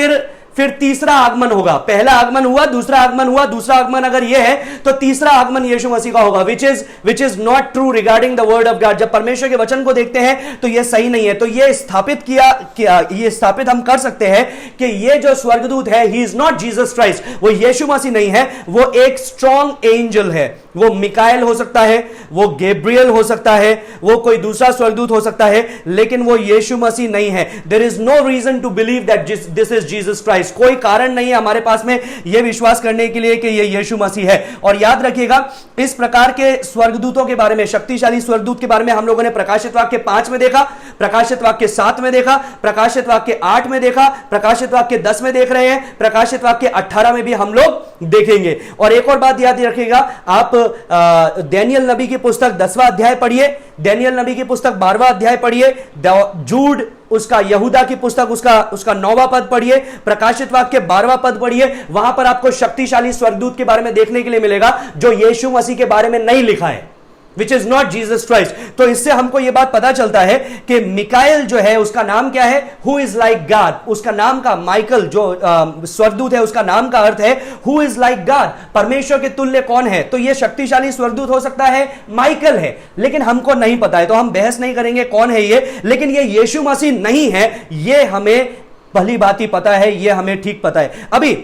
फिर तीसरा आगमन होगा। पहला आगमन हुआ, दूसरा आगमन हुआ, दूसरा आगमन अगर यह है तो तीसरा आगमन यीशु मसीह का होगा, which is not true regarding the word of God. जब परमेश्वर के वचन को देखते हैं तो यह सही नहीं है। तो यह स्थापित ये स्थापित हम कर सकते हैं कि ये जो स्वर्गदूत है, ही इज नॉट जीसस क्राइस्ट, वो यीशु मसीह नहीं है, वो एक स्ट्रॉन्ग एंजल है। वो मिकाएल हो सकता है, वो गैब्रियल हो सकता है, वो कोई दूसरा स्वर्गदूत हो सकता है, लेकिन वो यीशु मसीह नहीं है। There is no reason to believe that this is Jesus Christ. कोई कारण नहीं है हमारे पास में यह विश्वास करने के लिए कि यह यीशु मसीह है। और याद रखिएगा, इस प्रकार के स्वर्गदूतों के बारे में, शक्तिशाली स्वर्गदूत के बारे में हम लोगों ने प्रकाशित वाक्य 5 में देखा, प्रकाशित वाक्य 7 में देखा, प्रकाशित वाक्य 8 में देखा, प्रकाशित वाक्य 10 में देख रहे हैं, प्रकाशित वाक्य 18 में भी हम लोग देखेंगे। और एक और बात याद रखिएगा, आप दानियेल नबी की पुस्तक 10वां अध्याय पढ़िए, दानियेल नबी की पुस्तक 12वां अध्याय पढ़िए, जूड उसका, यहूदा की पुस्तक उसका 9वां पद पढ़िए, प्रकाशित वाक्य 12वां पद पढ़िए। वहां पर आपको शक्तिशाली स्वर्गदूत के बारे में देखने के लिए मिलेगा जो यीशु मसीह के बारे में नहीं लिखा है, which is not Jesus Christ. तो इससे हमको यह बात पता चलता है कि मिकाएल जो है उसका नाम क्या है? Who is like God. उसका नाम का, माइकल जो स्वर्गदूत है उसका नाम का अर्थ है हु इज लाइक गॉड, परमेश्वर के तुल्य कौन है। तो यह शक्तिशाली स्वर्गदूत हो सकता है, माइकल है, लेकिन हमको नहीं पता है, तो हम बहस नहीं करेंगे कौन है ये। लेकिन ये यीशु मसीह नहीं है, ये हमें भली भांति पता है, ये हमें ठीक पता है। अभी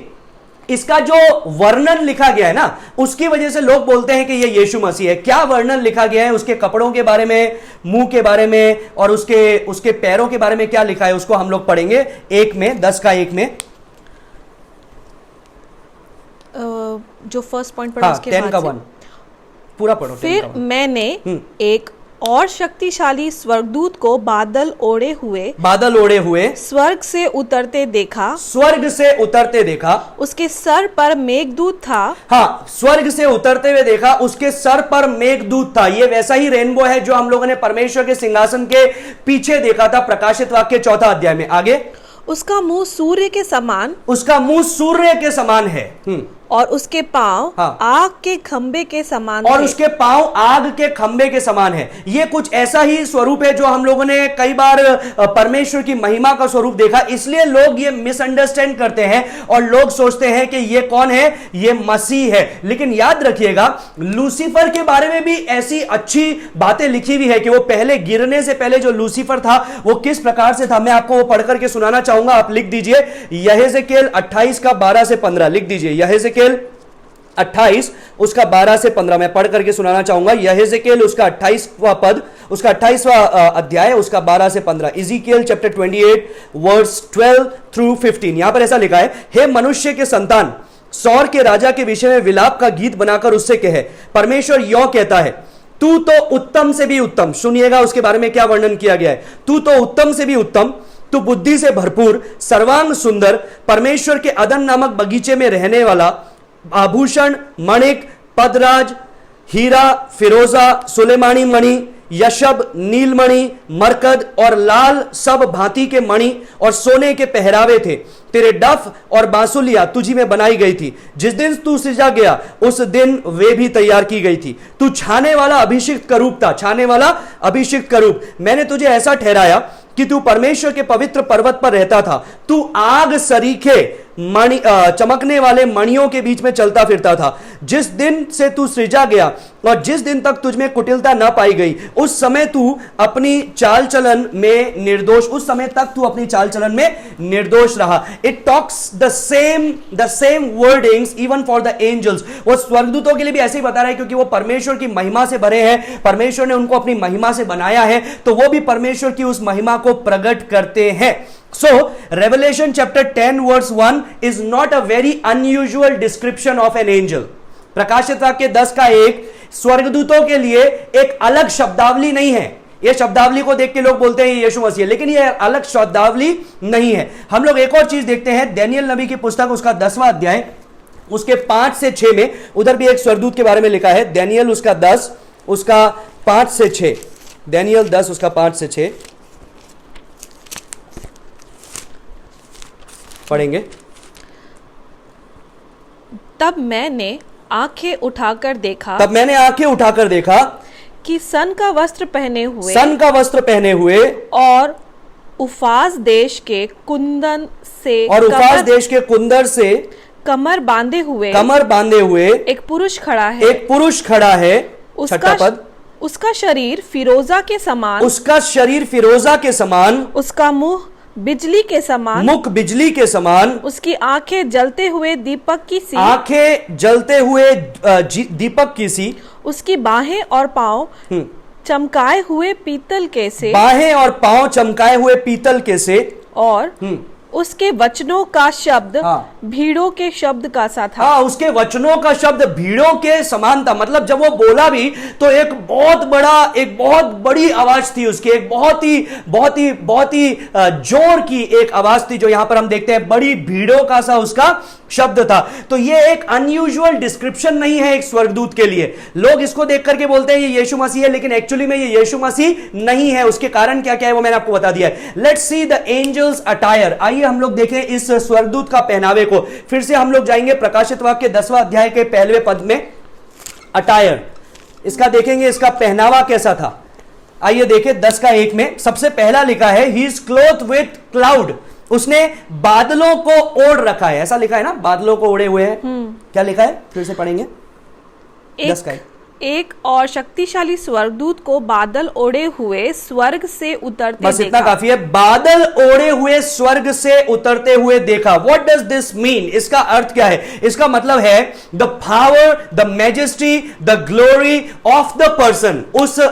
इसका जो वर्णन लिखा गया है ना, उसकी वजह से लोग बोलते हैं कि ये यीशु मसीह है। क्या वर्णन लिखा गया है? उसके कपड़ों के बारे में, मुंह के बारे में, और उसके पैरों के बारे में क्या लिखा है उसको हम लोग पढ़ेंगे 1 में, 10 का 1 में। जो फर्स्ट पॉइंट पढ़ा उसके बाद 10 का 1 पूरा पढ़ो। फिर मैंने एक और शक्तिशाली स्वर्गदूत को बादल ओढ़े हुए स्वर्ग से उतरते देखा। उसके सर पर मेघदूत था। हाँ, स्वर्ग से उतरते हुए देखा, उसके सर पर मेघदूत था। ये वैसा ही रेनबो है जो हम लोगों ने परमेश्वर के सिंहासन के पीछे देखा था प्रकाशित वाक्य 4 अध्याय में। आगे, उसका मुंह सूर्य के समान है। और उसके पांव आग के खंबे के समान है। ये कुछ ऐसा ही स्वरूप है जो हम लोगों ने कई बार परमेश्वर की महिमा का स्वरूप देखा। इसलिए लोग ये मिसअंडरस्टैंड करते हैं और लोग सोचते हैं कि ये कौन है, ये मसीह है। लेकिन याद रखिएगा, लूसीफर के बारे में भी ऐसी अच्छी बातें लिखी हुई है कि वो पहले गिरने से पहले जो लूसीफर था वो किस प्रकार से था। मैं आपको वो पढ़ करके सुनाना चाहूंगा। आप लिख दीजिए यहेजकेल 28 का 12 से 15 लिख दीजिए। यहेजकेल 28 उसका 12 से 15 मैं पढ़ करके सुनाना चाहूंगा। यहेजकेल उसका 28वां पद, उसका 28वां अध्याय, उसका 12 से 15। इज़ीकियल चैप्टर 28 वर्स 12 थ्रू 15। यहां पर ऐसा लिखा है, हे मनुष्य के संतान, सौर के राजा के विषय में विलाप का गीत बनाकर उससे कहे, परमेश्वर यौ कहता है, तू तो उत्तम से भी उत्तम। सुनिएगा उसके बारे में क्या वर्णन किया गया है। तू तो उत्तम से भी उत्तम, तू बुद्धि से भरपूर, सर्वांग सुंदर, परमेश्वर के अदन नामक बगीचे में रहने वाला, आभूषण, मणिक, पदराज, हीरा, फिरोजा, सुलेमानी मणि, यशब, नीलमणि, मरकद और लाल सब भांति के मणि और सोने के पहरावे थे। तेरे डफ और बांसुलियां तुझी में बनाई गई थी। जिस दिन तू सजा गया उस दिन वे भी तैयार की गई थी। तू छाने वाला अभिषिक्त करूब था, छाने वाला अभिषिक्त करूब। मैंने तुझे ऐसा ठहराया कि तू परमेश्वर के पवित्र पर्वत पर रहता था। तू आग सरीखे मणि चमकने वाले मणियों के बीच में चलता फिरता था। जिस दिन से तू सृजा गया और जिस दिन तक तुझमें कुटिलता न पाई गई, उस समय तू अपनी चाल चलन में निर्दोष रहा। It talks the same wordings even for the angels. वो स्वर्गदूतों के लिए भी ऐसे ही बता रहा है, क्योंकि वो परमेश्वर की महिमा से भरे हैं, परमेश्वर ने उनको अपनी महिमा से बनाया है, तो वो भी परमेश्वर की उस महिमा को प्रकट करते हैं। So, Revelation chapter 10 verse 1 is not a very unusual description of an angel. प्रकाशित वाक्य 10 का 1 स्वर्गदूतों के लिए एक अलग शब्दावली नहीं है। ये शब्दावली को देख के लोग बोलते हैं ये यीशु मसीह है, लेकिन ये अलग शब्दावली नहीं है। हम लोग एक और चीज देखते हैं, दानियेल नबी की पुस्तक उसका 10वां अध्याय उसके 5 से 6 में, उधर भी एक स्वर्गदूत के बारे में लिखा है। दानियेल उसका 10 उसका 5 से 6, दानियेल 10 उसका 5 से 6 पढ़ेंगे। तब मैंने आंखें उठाकर देखा कि सन का वस्त्र पहने हुए और उफाज देश के कुंदन से कमर बांधे हुए एक पुरुष खड़ा है। उसका शरीर फिरोजा के समान, उसका मुख बिजली के समान, उसकी आंखें जलते हुए दीपक की सी, उसकी बाहें और पांव चमकाए हुए पीतल के से, और उसके वचनों का शब्द भीड़ों के शब्द का सा था। उसके वचनों का शब्द भीड़ों के समान था। मतलब जब वो बोला भी तो एक बहुत बड़ी आवाज थी उसकी, एक बहुत ही जोर की एक आवाज थी, जो यहां पर हम देखते हैं बड़ी भीड़ों का सा उसका शब्द था। तो ये एक अनयूजुअल डिस्क्रिप्शन नहीं है एक स्वर्गदूत के लिए। लोग इसको देख करके बोलते हैं ये यीशु मसीह है, लेकिन एक्चुअली में ये यीशु मसीह नहीं है। उसके कारण क्या क्या है वो मैंने आपको बता दिया है। Let's see the angels attire. आइए हम लोग देखें इस स्वर्गदूत का पहनावे को। फिर से हम लोग जाएंगे प्रकाशित वाक्य 10वां अध्याय के पहले पद में। अटायर इसका देखेंगे, इसका पहनावा कैसा था। आइए देखें 10 का 1 में सबसे पहला लिखा है, he is cloth with cloud. उसने बादलों को ओढ़ रखा है, ऐसा लिखा है ना, बादलों को ओढ़े हुए हैं। क्या लिखा है, फिर से पढ़ेंगे। 10 का 1। एक और शक्तिशाली स्वर्गदूत को बादल ओढ़े हुए स्वर्ग से उतरते बस इतना काफी है। बादल ओढ़े हुए स्वर्ग से उतरते हुए देखा। What does this mean? इसका अर्थ क्या है? इसका मतलब है the power, the majesty, the glory of the person.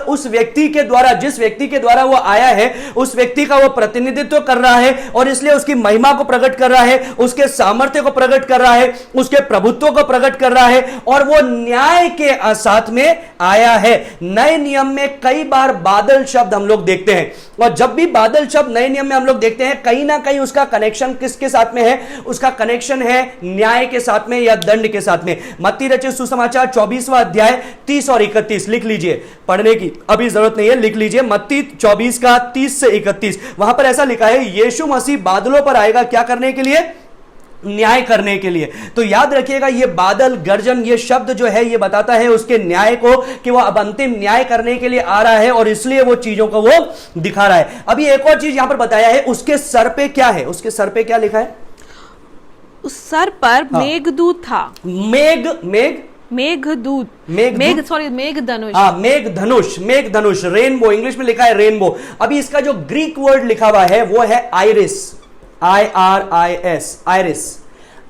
उस व्यक्ति के द्वारा, जिस व्यक्ति के द्वारा वो आया है, उस व्यक्ति का वो प्रतिनिधित्व कर रहा है और इसलिए उसकी महिमा को प्रकट कर रहा है, उसके सामर्थ्य को प्रकट कर रहा है, उसके प्रभुत्व को प्रकट कर रहा है, और वो न्याय के साथ में आया है। नए नियम में कई बार बादल शब्द हम लोग देखते हैं, और जब भी बादल शब्द नए नियम में हम लोग देखते हैं, कहीं ना कहीं उसका कनेक्शन किसके साथ में है? उसका कनेक्शन है न्याय के साथ में या दंड के साथ में। मत्ती रचित सुसमाचार 24वां अध्याय 30 और 31 लिख लीजिए, पढ़ने की अभी जरूरत नहीं है, लिख लीजिए मत्ती 24 का 30 से 31। वहां पर ऐसा लिखा है, यीशु मसीह बादलों पर आएगा, क्या करने के लिए? न्याय करने के लिए। तो याद रखिएगा, ये बादल, गर्जन, ये शब्द जो है ये बताता है उसके न्याय को, कि वो अब अंतिम न्याय करने के लिए आ रहा है, और इसलिए वो चीजों को वो दिखा रहा है। अभी एक और चीज यहां पर बताया है, उसके सर पे क्या है? उसके सर पे क्या लिखा है? उस सर पर मेघदूत था। मेघदूत, मेघधनुष। हाँ, मेघधनुष, रेनबो, इंग्लिश में लिखा है रेनबो। अभी इसका जो ग्रीक वर्ड लिखा हुआ है वो है आइरिस, IRIS,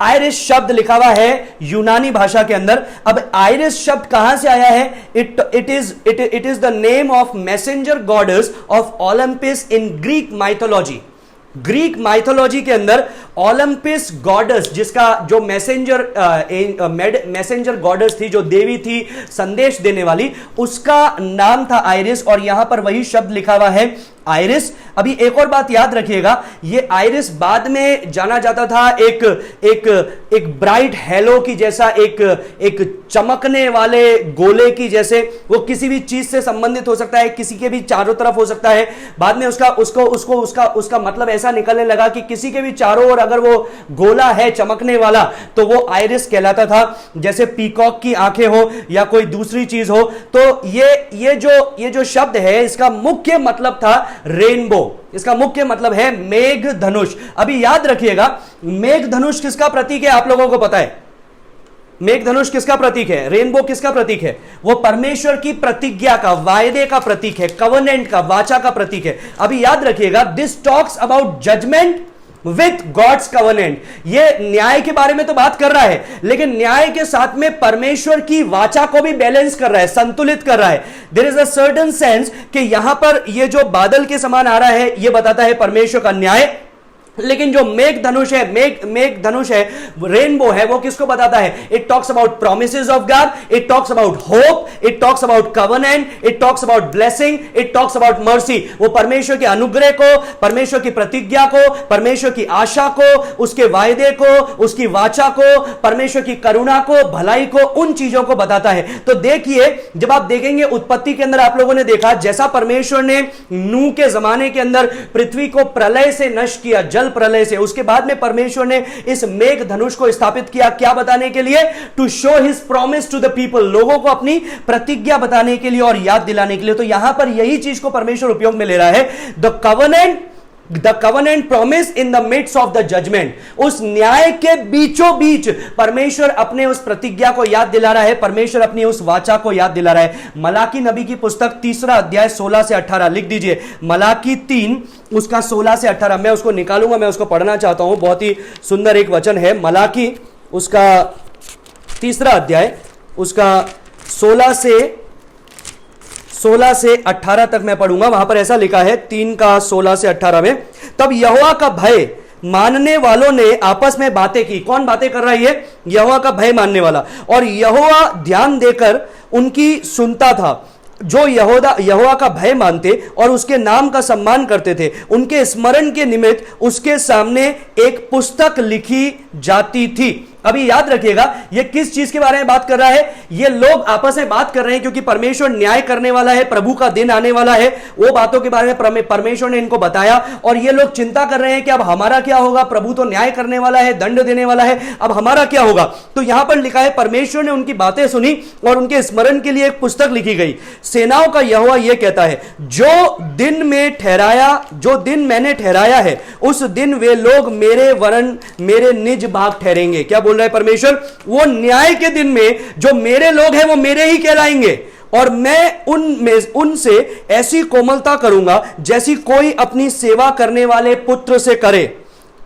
आइरिस शब्द लिखा हुआ है यूनानी भाषा के अंदर। अब आइरिस शब्द कहां से आया है? It is the name of messenger goddess of Olympus in Greek mythology. Greek mythology के अंदर ओलंपिस गॉडेस, जिसका जो मैसेंजर गॉडेस थी, जो देवी थी संदेश देने वाली, उसका नाम था आइरिस, और यहां पर वही शब्द लिखा हुआ है आइरिस। अभी एक और बात याद रखिएगा, ये आइरिस बाद में जाना जाता था एक ब्राइट हेलो की जैसा, एक चमकने वाले गोले की जैसे। वो किसी भी चीज से संबंधित हो सकता है, किसी के भी चारों तरफ हो सकता है। बाद में उसका मतलब ऐसा निकलने लगा कि किसी के भी चारों ओर अगर वो गोला है चमकने वाला, तो वो आइरिस कहलाता था। जैसे पीकॉक की आंखें हो या कोई दूसरी चीज हो। तो ये जो शब्द है, इसका मुख्य मतलब था रेनबो, इसका मुख्य मतलब है मेघधनुष। अभी याद रखिएगा, मेघधनुष किसका प्रतीक है? आप लोगों को पता है मेघधनुष किसका प्रतीक है? रेनबो किसका प्रतीक है? वो परमेश्वर की प्रतिज्ञा का, वायदे का प्रतीक है, कवर्नेंट का, वाचा का प्रतीक है। अभी याद रखिएगा, this talks about judgement with God's covenant. ये न्याय के बारे में तो बात कर रहा है, लेकिन न्याय के साथ में परमेश्वर की वाचा को भी बैलेंस कर रहा है, संतुलित कर रहा है। There is a certain sense कि यहां पर ये जो बादल के समान आ रहा है, ये बताता है परमेश्वर का न्याय, लेकिन जो मेघधनुष है, रेनबो है, वो किसको बताता है? It talks about promises of God, it talks about hope, it talks about covenant, it talks about blessing, it talks about mercy. वो परमेश्वर के अनुग्रह को, परमेश्वर की प्रतिज्ञा को, परमेश्वर की आशा को, उसके वायदे को, उसकी वाचा को, परमेश्वर की करुणा को, भलाई को, उन चीजों को बताता है। तो देखिए, जब आप देखेंगे उत्पत्ति के अंदर, आप लोगों ने देखा जैसा परमेश्वर ने नूह के जमाने के अंदर पृथ्वी को प्रलय से नष्ट किया, जल प्रलय से, उसके बाद में परमेश्वर ने इस मेघ धनुष को स्थापित किया। क्या बताने के लिए? To show his promise to the people, लोगों को अपनी प्रतिज्ञा बताने के लिए और याद दिलाने के लिए। तो यहां पर यही चीज को परमेश्वर उपयोग में ले रहा है। The covenant promise in the midst of the judgement. उस न्याय के बीचों बीच परमेश्वर अपने उस प्रतिज्ञा को याद दिला रहा है, परमेश्वर अपनी उस वाचा को याद दिला रहा है। मलाकी नबी की पुस्तक 3 अध्याय 16 से 18 लिख दीजिए। मलाकी 3 उसका 16 से 18, मैं उसको निकालूंगा, मैं उसको पढ़ना चाहता हूं। बहुत ही सुंदर एक वचन है, मलाकी उसका 3 अध्याय उसका 16 से 18 तक मैं पढ़ूंगा। वहां पर ऐसा लिखा है 3 का 16 से 18 में, तब यहोवा का भय मानने वालों ने आपस में बातें की। कौन बातें कर रहा है? ये यहोवा का भय मानने वाला। और यहोवा ध्यान देकर उनकी सुनता था। जो यहोवा का भय मानते और उसके नाम का सम्मान करते थे, उनके स्मरण के निमित्त उसके सामने एक पुस्तक लिखी जाती थी। अभी याद रखिएगा, ये किस चीज के बारे में बात कर रहा है? ये लोग आपस में बात कर रहे हैं क्योंकि परमेश्वर न्याय करने वाला है, प्रभु का दिन आने वाला है। वो बातों के बारे में परमेश्वर ने इनको बताया, और ये लोग चिंता कर रहे हैं कि अब हमारा क्या होगा? प्रभु तो न्याय करने वाला है, दंड देने वाला है, अब हमारा क्या होगा? तो यहां पर लिखा है, परमेश्वर ने उनकी बातें सुनी और उनके स्मरण के लिए एक पुस्तक लिखी गई। सेनाओं का यहोवा यह कहता है, जो दिन मैंने ठहराया है, उस दिन वे लोग मेरे वरन मेरे निज भाग ठहरेंगे। क्या बोल रहा है परमेश्वर? वो न्याय के दिन में जो मेरे लोग हैं वो मेरे ही कहलाएंगे, और मैं उनसे ऐसी कोमलता करूंगा जैसी कोई अपनी सेवा करने वाले पुत्र से करे।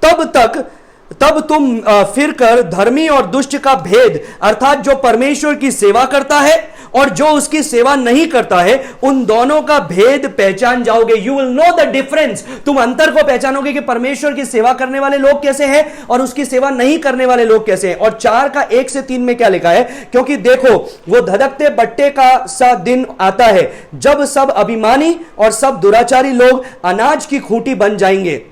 तब तक तब तुम फिर कर धर्मी और दुष्ट का भेद, अर्थात जो परमेश्वर की सेवा करता है और जो उसकी सेवा नहीं करता है, उन दोनों का भेद पहचान जाओगे। You will know the difference. तुम अंतर को पहचानोगे कि परमेश्वर की सेवा करने वाले लोग कैसे हैं और उसकी सेवा नहीं करने वाले लोग कैसे हैं। और 4:1-3 में क्या लिखा है? क्योंकि देखो, वो धधकते बट्टे का सा दिन आता है जब सब अभिमानी और सब दुराचारी लोग अनाज की खूंटी बन जाएंगे,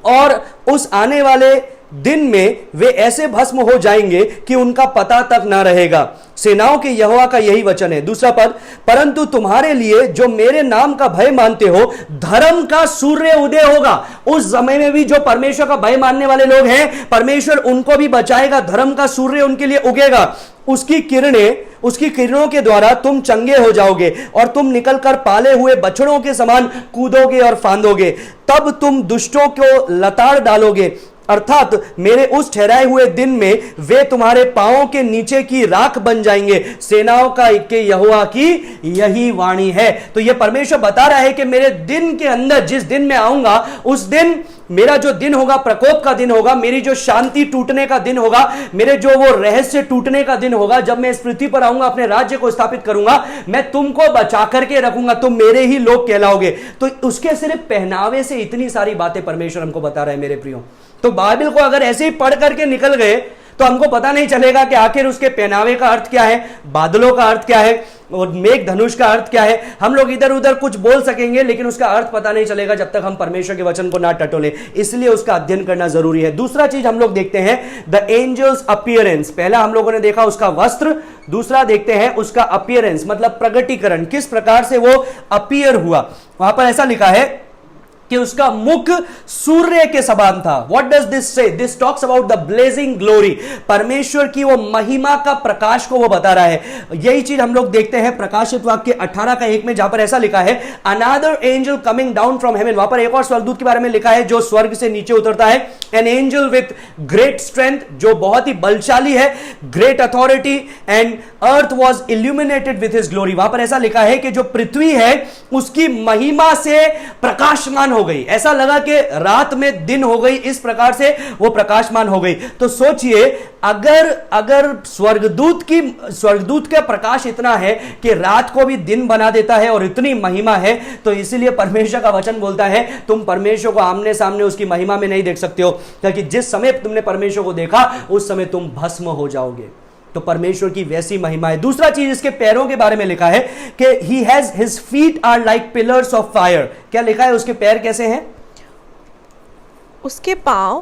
और उस आने वाले दिन में वे ऐसे भस्म हो जाएंगे कि उनका पता तक ना रहेगा। सेनाओं के यहोवा का यही वचन है। दूसरा पद, परंतु तुम्हारे लिए जो मेरे नाम का भय मानते हो, धर्म का सूर्य उदय होगा। उस समय में भी जो परमेश्वर का भय मानने वाले लोग हैं, परमेश्वर उनको भी बचाएगा। धर्म का सूर्य उनके लिए उगेगा। उसकी किरणों के द्वारा तुम चंगे हो जाओगे और तुम निकलकर पाले हुए बछड़ों के समान कूदोगे और फांदोगे। तब तुम दुष्टों को लताड़ डालोगे, अर्थात मेरे उस ठहराए हुए दिन में वे तुम्हारे पांवों के नीचे की राख बन जाएंगे। सेनाओं के यहोवा की यही वाणी है। तो यह परमेश्वर बता रहा है कि मेरे दिन के अंदर, जिस दिन मैं आऊंगा, उस दिन मेरा जो दिन होगा प्रकोप का दिन होगा, मेरी जो शांति टूटने का दिन होगा, मेरे जो वो रहस्य टूटने का दिन होगा। जब मैं इस पृथ्वी पर आऊंगा, अपने राज्य को स्थापित करूंगा, मैं तुमको बचा करके रखूंगा, तुम मेरे ही लोग कहलाओगे। तो उसके सिर्फ पहनावे से इतनी सारी बातें परमेश्वर हमको बता रहे हैं मेरे प्रियो। तो बाइबल को अगर ऐसे ही पढ़ करके निकल गए तो हमको पता नहीं चलेगा कि आखिर उसके पहनावे का अर्थ क्या है, बादलों का अर्थ क्या है और मेघ धनुष का अर्थ क्या है। हम लोग इधर उधर कुछ बोल सकेंगे लेकिन उसका अर्थ पता नहीं चलेगा जब तक हम परमेश्वर के वचन को ना टटोले। इसलिए उसका अध्ययन करना जरूरी है। दूसरा चीज हम लोग देखते हैं द एंजल्स अपीयरेंस। पहला हम लोगों ने देखा उसका वस्त्र, दूसरा देखते हैं उसका अपीयरेंस, मतलब प्रगटीकरण, किस प्रकार से वो अपीयर हुआ। वहां पर ऐसा लिखा है कि उसका मुख सूर्य के समान था। What does this say? This talks about the blazing glory. परमेश्वर की वो महिमा का प्रकाश को वो बता रहा है। यही चीज हम लोग देखते हैं प्रकाशित वाक्य 18:1 में, जहां पर ऐसा लिखा है another angel coming down from heaven। वहां पर एक और स्वर्गदूत के बारे में लिखा है जो स्वर्ग से नीचे उतरता है। An angel with great strength, जो बहुत ही बलशाली है, great authority, and earth was illuminated with his glory। वहां पर ऐसा लिखा है कि जो पृथ्वी है उसकी महिमा से प्रकाशमान हो गई। ऐसा लगा कि रात में दिन हो गई, इस प्रकार से वो प्रकाशमान हो गई। तो सोचिए, अगर स्वर्गदूत का प्रकाश इतना है कि रात को भी दिन बना देता है और इतनी महिमा है, तो इसीलिए परमेश्वर का वचन बोलता है तुम परमेश्वर को आमने सामने उसकी महिमा में नहीं देख सकते हो, क्योंकि जिस समय तुमने परमेश्वर को देखा उस समय तुम भस्म हो जाओगे। तो परमेश्वर की वैसी महिमा है। दूसरा चीज इसके पैरों के बारे में लिखा है कि he has his feet are like pillars of fire. क्या लिखा है? उसके पैर कैसे हैं? उसके पांव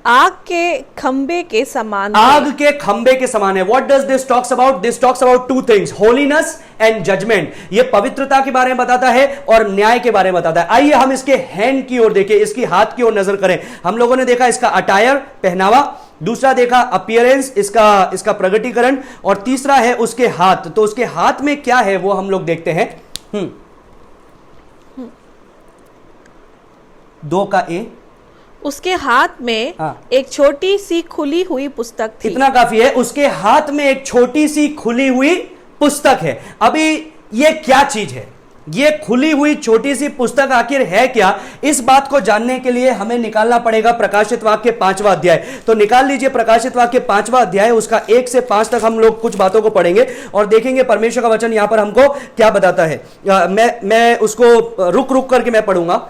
आग के खंबे के समान, आग के खंबे के समान है। What does this talks about? This talks about two things, holiness and judgement. ये पवित्रता के बारे में बताता है और न्याय के बारे में बताता है। आइए हम इसके हैंड की ओर देखें, इसकी हाथ की ओर नजर करें। हम लोगों ने देखा इसका अटायर, पहनावा, दूसरा देखा अपीयरेंस, इसका प्रगटीकरण, और तीसरा है उसके हाथ। तो उसके हाथ में क्या है वो हम लोग देखते हैं। 2 का ए। उसके हाथ में एक छोटी सी खुली हुई पुस्तक थी। इतना काफी है, उसके हाथ में एक छोटी सी खुली हुई पुस्तक है। अभी ये क्या चीज है? ये खुली हुई छोटी सी पुस्तक आखिर है क्या? इस बात को जानने के लिए हमें निकालना पड़ेगा प्रकाशित वाक्य 5वां अध्याय। तो निकाल लीजिए प्रकाशित वाक्य 5वां अध्याय, उसका 1 से 5 तक हम लोग कुछ बातों को पढ़ेंगे और देखेंगे परमेश्वर का वचन यहां पर हमको क्या बताता है। मैं उसको रुक रुक करके मैं पढ़ूंगा।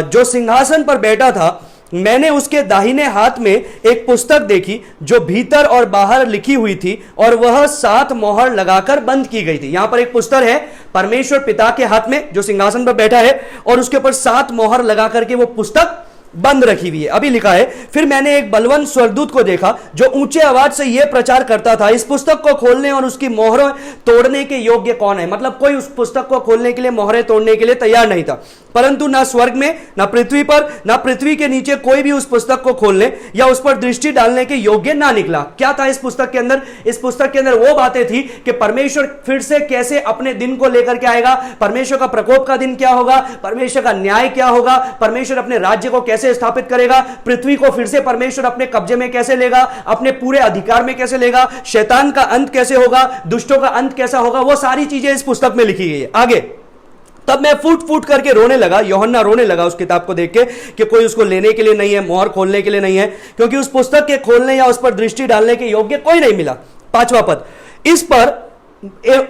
जो सिंहासन पर बैठा था, मैंने उसके दाहिने हाथ में एक पुस्तक देखी जो भीतर और बाहर लिखी हुई थी और वह 7 मोहर लगाकर बंद की गई थी। यहां पर एक पुस्तक है परमेश्वर पिता के हाथ में जो सिंहासन पर बैठा है और उसके ऊपर 7 मोहर लगा करके वो पुस्तक बंद रखी हुई है। अभी लिखा है, फिर मैंने एक बलवान स्वर्गदूत को देखा जो ऊंचे आवाज से यह प्रचार करता था, इस पुस्तक को खोलने और उसकी मोहरें तोड़ने के योग्य कौन है। मतलब कोई उस पुस्तक को खोलने के लिए, मोहरें तोड़ने के लिए तैयार नहीं था। परंतु ना स्वर्ग में, ना पृथ्वी पर, ना पृथ्वी के नीचे कोई भी उस पुस्तक को खोलने या उस पर दृष्टि डालने के योग्य ना निकला। क्या था इस पुस्तक के अंदर? इस पुस्तक के अंदर वो बातें थी कि परमेश्वर फिर से कैसे अपने दिन को लेकर के आएगा, परमेश्वर का प्रकोप का दिन क्या होगा, परमेश्वर का न्याय क्या होगा, परमेश्वर अपने राज्य को कैसे स्थापित करेगा, पृथ्वी को फिर से परमेश्वर अपने कब्जे में कैसे लेगा, अपने पूरे अधिकार में कैसे लेगा, शैतान का अंत कैसे होगा, दुष्टों का अंत कैसा होगा, वो सारी चीजें इस पुस्तक में लिखी गई है। आगे, तब मैं फूट फूट करके रोने लगा, यूहन्ना रोने लगा उस किताब को देख के कि कोई उसको लेने के लिए नहीं है, मोहर खोलने के लिए नहीं है, क्योंकि उस पुस्तक के खोलने या उस पर दृष्टि डालने के योग्य कोई नहीं मिला। 5वां पद, इस पर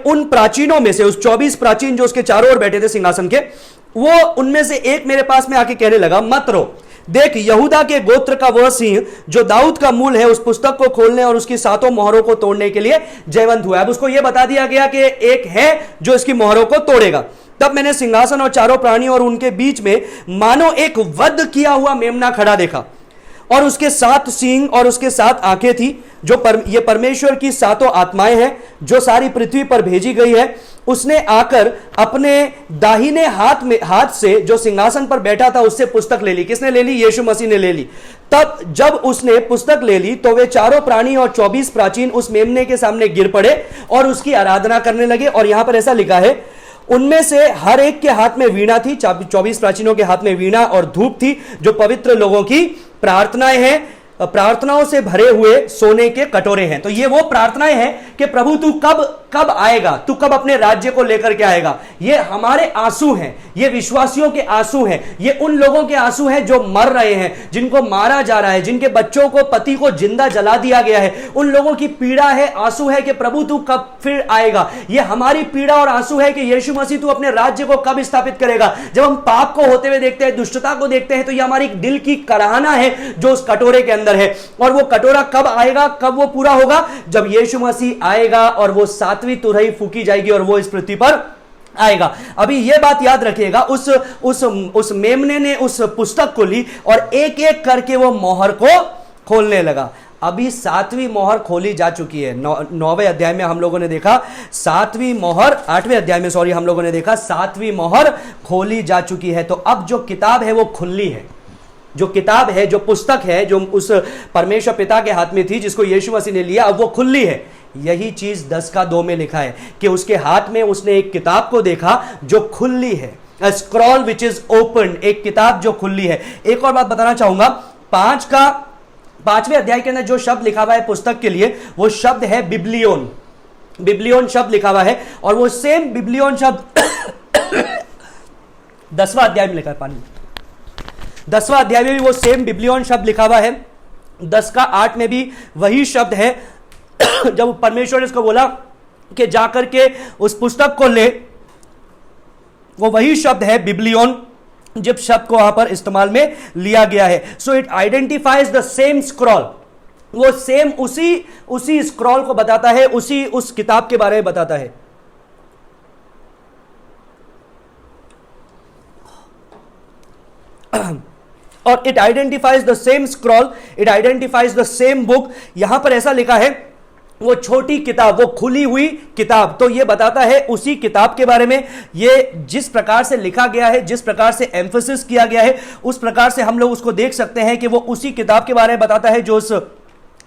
उन प्राचीनों में से, उस 24 प्राचीन जो उसके चारों ओर बैठे थे सिंहासन के, वो उनमें से एक मेरे पास में आके कहने लगा, मत रो, देख यहूदा के गोत्र का वह सिंह जो दाऊद का मूल है, उस पुस्तक को खोलने और उसकी 7 मोहरों को तोड़ने के लिए जयवंत हुआ है। अब उसको यह बता दिया गया कि एक है जो इसकी मोहरों को तोड़ेगा। तब मैंने सिंहासन और चारों प्राणियों और उनके बीच में मानो एक वध किया हुआ मेमना खड़ा देखा, और उसके 7 सींग और उसके 7 आंखें थी, जो ये परमेश्वर की 7 आत्माएं हैं जो सारी पृथ्वी पर भेजी गई है। उसने आकर अपने दाहिने हाथ से जो सिंहासन पर बैठा था उससे पुस्तक ले ली। किसने ले ली? यीशु मसीह ने ले ली। तब जब उसने पुस्तक ले ली तो वे चारों प्राणी और 24 प्राचीन उस मेमने के सामने गिर पड़े और उसकी आराधना करने लगे। और यहां पर ऐसा लिखा है, उनमें से हर एक के हाथ में वीणा थी, 24 प्राचीनों के हाथ में वीणा और धूप थी, जो पवित्र लोगों की प्रार्थनाएं हैं, प्रार्थनाओं से भरे हुए सोने के कटोरे हैं। तो ये वो प्रार्थनाएं हैं कि प्रभु तू कब आएगा, तू कब अपने राज्य को लेकर के आएगा। ये हमारे आंसू हैं, ये विश्वासियों के आंसू हैं, ये उन लोगों के आंसू हैं जो मर रहे हैं, जिनको मारा जा रहा है, जिनके बच्चों को, पति को जिंदा जला दिया गया है। उन लोगों की पीड़ा है, आंसू है कि प्रभु तू कब फिर आएगा। ये हमारी पीड़ा और आंसू है कि यीशु मसीह तू अपने राज्य को कब स्थापित करेगा। जब हम पाप को होते हुए देखते हैं, दुष्टता को देखते हैं, तो ये हमारी दिल की कराहना है जो उस कटोरे के अंदर है। और वो कटोरा कब आएगा, कब वो पूरा होगा? जब यीशु मसीह आएगा और वो 7वीं तुरही फूकी जाएगी और वो इस पृथ्वी पर आएगा। अभी ये बात याद रखिएगा, उस मेमने ने उस पुस्तक को ली और एक एक करके वो मोहर को खोलने लगा। अभी 7वीं मोहर खोली जा चुकी है। 9वें अध्याय में हम लोगों ने देखा 7वीं मोहर, 8वें अध्याय में सॉरी हम लोगों ने देखा 7वीं मोहर खोली जा चुकी है। तो अब जो किताब है वो खुली है, जो किताब है, जो पुस्तक है, जो उस परमेश्वर पिता के हाथ में थी, जिसको यीशु मसीह ने लिया, अब वो खुली है। यही चीज 10:2 में लिखा है कि उसके हाथ में उसने एक किताब को देखा जो खुली है, a scroll which is opened, एक किताब जो खुली है। एक और बात बताना चाहूंगा, 5वें अध्याय के अंदर जो शब्द लिखा हुआ है पुस्तक के लिए, वो शब्द है बिब्लियोन। बिब्लियोन शब्द लिखा हुआ है, और वो सेम बिब्लियोन शब्द 10वां अध्याय में लिखा है। 10वां अध्याय में भी वो सेम बिब्लियोन शब्द लिखा हुआ है। 10:8 में भी वही शब्द है। जब परमेश्वर ने इसको बोला कि जाकर के उस पुस्तक को ले, वो वही शब्द है बिब्लियोन, जब शब्द को वहां पर इस्तेमाल में लिया गया है। So it identifies the same scroll, वो सेम उसी स्क्रॉल को बताता है, उस किताब के बारे में बताता है। और it identifies the same scroll, it identifies the same book. यहां पर ऐसा लिखा है, वो छोटी किताब, वो खुली हुई किताब, तो ये बताता है उसी किताब के बारे में। ये जिस प्रकार से लिखा गया है, जिस प्रकार से एम्फेसिस किया गया है, उस प्रकार से हम लोग उसको देख सकते हैं कि वो उसी किताब के बारे में बताता है जो उस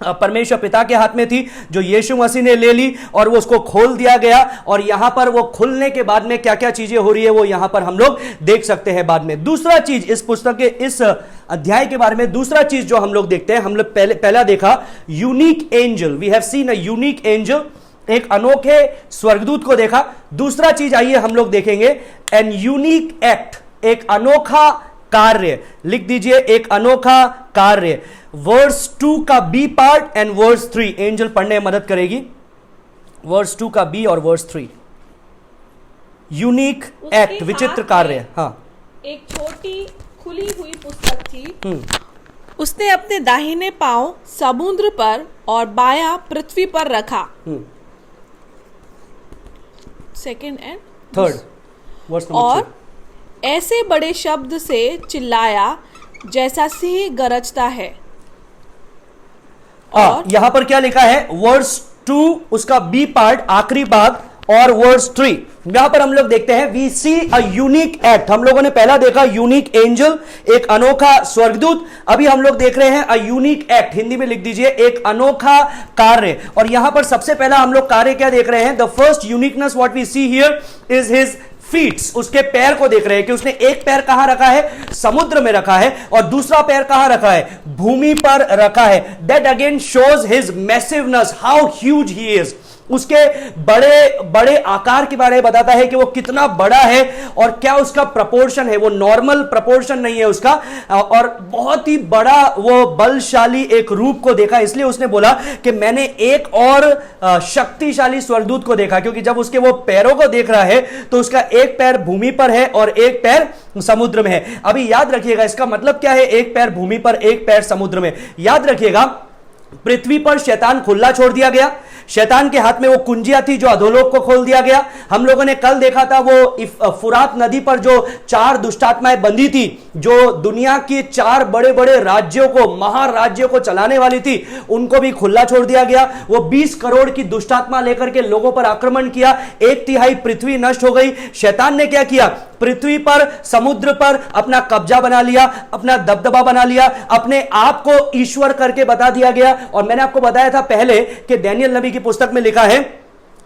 परमेश्वर पिता के हाथ में थी, जो यीशु मसीह ने ले ली और वो उसको खोल दिया गया। और यहां पर वो खुलने के बाद में क्या क्या चीजें हो रही है वो यहां पर हम लोग देख सकते हैं बाद में। दूसरा चीज इस पुस्तक के इस अध्याय के बारे में, दूसरा चीज जो हम लोग देखते हैं, हम लोग पहला देखा unique angel, we have seen a unique angel, एक अनोखे स्वर्गदूत को देखा। दूसरा चीज आइए हम लोग देखेंगे, एन यूनिक एक्ट, एक अनोखा कार्य। लिख दीजिए, एक अनोखा कार्य। वर्स 2 का B part and verse 3 angel पढ़ने में मदद करेगी। वर्स 2 का बी और वर्स 3, यूनिक एक्ट, विचित्र कार्य। हाँ, एक छोटी खुली हुई पुस्तक थी। उसने अपने दाहिने पांव समुद्र पर और बायां पृथ्वी पर रखा। Second and third verse number और ऐसे बड़े शब्द से चिल्लाया जैसा सिंह गरजता है। और यहां पर क्या लिखा है, वर्स 2 उसका बी पार्ट आखिरी भाग और वर्स 3, यहां पर हम लोग देखते हैं we see a unique act. हम लोगों ने पहला देखा यूनिक एंजल, एक अनोखा स्वर्गदूत। अभी हम लोग देख रहे हैं अ यूनिक एक्ट, हिंदी में लिख दीजिए एक अनोखा कार्य। और यहां पर सबसे पहला हम लोग कार्य क्या देख रहे हैं, the first uniqueness what we see here is his feets, उसके पैर को देख रहे हैं कि उसने एक पैर कहां रखा है, समुद्र में रखा है, और दूसरा पैर कहां रखा है, भूमि पर रखा है। That again shows his massiveness, how huge he is. उसके बड़े बड़े आकार के बारे में बताता है कि वो कितना बड़ा है और क्या उसका प्रपोर्शन है, वो नॉर्मल प्रपोर्शन नहीं है उसका, और बहुत ही बड़ा वो बलशाली एक रूप को देखा। इसलिए उसने बोला कि मैंने एक और शक्तिशाली स्वर्गदूत को देखा, क्योंकि जब उसके वो पैरों को देख रहा है तो उसका एक पैर भूमि पर है और एक पैर समुद्र में है। अभी याद रखिएगा इसका मतलब क्या है, एक पैर भूमि पर एक पैर समुद्र में। याद रखिएगा पृथ्वी पर शैतान खुला छोड़ दिया गया, शैतान के हाथ में वो कुंजियां थी जो अधोलोक को खोल दिया गया। हम लोगों ने कल देखा था वो फुरात नदी पर जो 4 दुष्टात्माएं बंधी थी, जो दुनिया के 4 बड़े बड़े राज्यों को, महाराज्यों को चलाने वाली थी, उनको भी खुला छोड़ दिया गया। वो 20 करोड़ की दुष्टात्मा लेकर के लोगों पर आक्रमण किया, 1/3 पृथ्वी नष्ट हो गई। शैतान ने क्या किया, पृथ्वी पर, समुद्र पर अपना कब्जा बना लिया, अपना दबदबा बना लिया, अपने आप को ईश्वर करके बता दिया गया। और मैंने आपको बताया था पहले कि डैनियल नबी की पुस्तक में लिखा है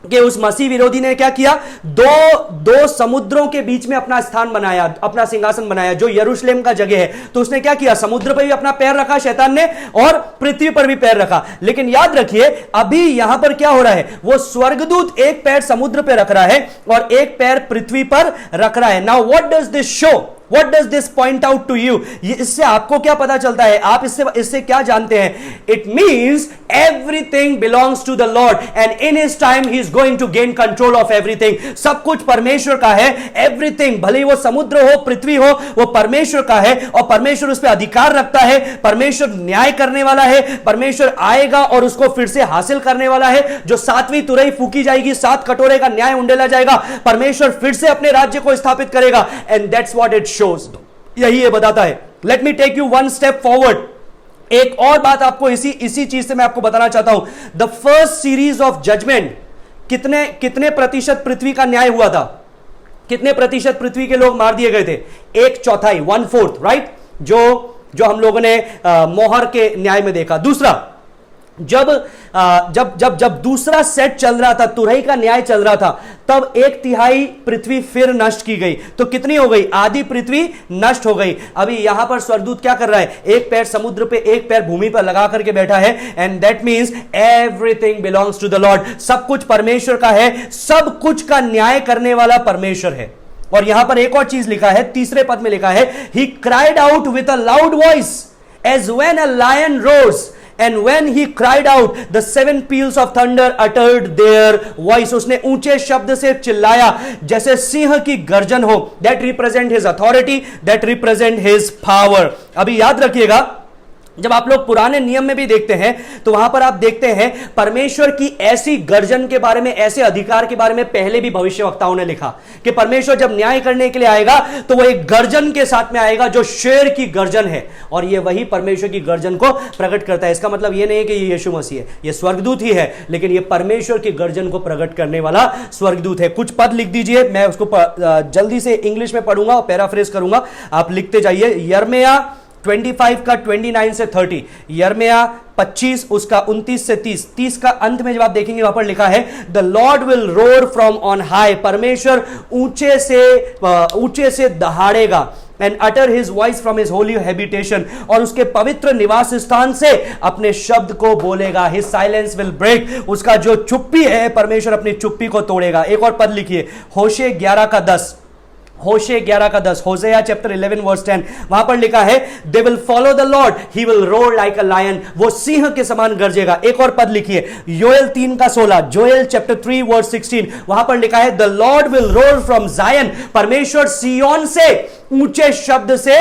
कि उस मसीह विरोधी ने क्या किया, दो समुद्रों के बीच में अपना स्थान बनाया, अपना सिंहासन बनाया जो यरूशलेम का जगह है। तो उसने क्या किया, समुद्र पर भी अपना पैर रखा शैतान ने और पृथ्वी पर भी पैर रखा। लेकिन याद रखिए अभी यहां पर क्या हो रहा है, वो स्वर्गदूत एक पैर समुद्र पर रख रहा है और एक पैर पृथ्वी पर रख रहा है। Now what does this show, What does this point out to you? इससे आपको क्या पता चलता है, आप इससे क्या जानते हैं? It means everything belongs to the Lord and in His time He is going to gain control of everything. सब कुछ परमेश्वर का है, everything, भले वो समुद्र हो, पृथ्वी हो, वो परमेश्वर का है और परमेश्वर उस पर अधिकार रखता है। परमेश्वर न्याय करने वाला है, परमेश्वर आएगा और उसको फिर से हासिल करने वाला है। जो 7वीं तुरई फूकी जाएगी, 7 कटोरे का न्याय उंडेला जाएगा, परमेश्वर फिर से अपने राज्य को स्थापित करेगा। And that's what it shows, यही ये बताता है। Let me take you one step forward. एक और बात आपको इसी चीज से मैं आपको बताना चाहता हूं। The first series of judgement, कितने प्रतिशत पृथ्वी का न्याय हुआ था, कितने प्रतिशत पृथ्वी के लोग मार दिए गए थे? 1/4, 1/4, राइट, जो हम लोगों ने मोहर के न्याय में देखा। दूसरा, जब दूसरा सेट चल रहा था, तुरही का न्याय चल रहा था, तब 1/3 पृथ्वी फिर नष्ट की गई। तो कितनी हो गई, आधी पृथ्वी नष्ट हो गई। अभी यहां पर स्वर्गदूत क्या कर रहा है, एक पैर समुद्र पे एक पैर भूमि पर लगा करके बैठा है। And that means everything belongs to the Lord, सब कुछ परमेश्वर का है, सब कुछ का न्याय करने वाला परमेश्वर है। और यहां पर एक और चीज लिखा है, तीसरे पद में लिखा है, he cried out with a loud voice as when a lion roars And when he cried out, the 7 peals of thunder uttered their voice. उसने ऊंचे शब्द से चिल्लाया जैसे सिंह की गर्जन हो। That represent his authority, that represent his power. अभी याद रखिएगा, जब आप लोग पुराने नियम में भी देखते हैं तो वहां पर आप देखते हैं परमेश्वर की ऐसी गर्जन के बारे में, ऐसे अधिकार के बारे में पहले भी भविष्यवक्ताओं ने लिखा कि परमेश्वर जब न्याय करने के लिए आएगा तो वह एक गर्जन के साथ में आएगा जो शेर की गर्जन है, और ये वही परमेश्वर की गर्जन को प्रकट करता है। इसका मतलब ये नहीं कि ये यीशु मसीह है, ये स्वर्गदूत ही है, लेकिन ये परमेश्वर की गर्जन को प्रकट करने वाला स्वर्गदूत है। कुछ पद लिख दीजिए, मैं उसको जल्दी से इंग्लिश में पढ़ूंगा और पैराफ्रेज करूंगा, आप लिखते जाइए। यिर्मयाह 25 का 29 से 30, यिर्मयाह 25 उसका 29 से 30 का अंत में जब आप देखेंगे वहां पर लिखा है, the lord will roar from on high, परमेश्वर ऊंचे से दहाड़ेगा, and utter his voice from his holy habitation, और उसके पवित्र निवास स्थान से अपने शब्द को बोलेगा। हिज साइलेंस विल ब्रेक, उसका जो चुप्पी है परमेश्वर अपनी चुप्पी को तोड़ेगा। एक और पद लिखिए, होशे 11 का 10, होशे 11 का 10, होशेया चैप्टर 11 वर्स 10, वहां पर लिखा है, they will follow the Lord, he will roar like a lion, वो सिंह के समान गरजेगा। एक और पद लिखिए, योएल 3 का 16, जोएल चैप्टर 3 वर्स 16, वहां पर लिखा है, the lord will roar from जायन, परमेश्वर सिय्योन से ऊंचे शब्द से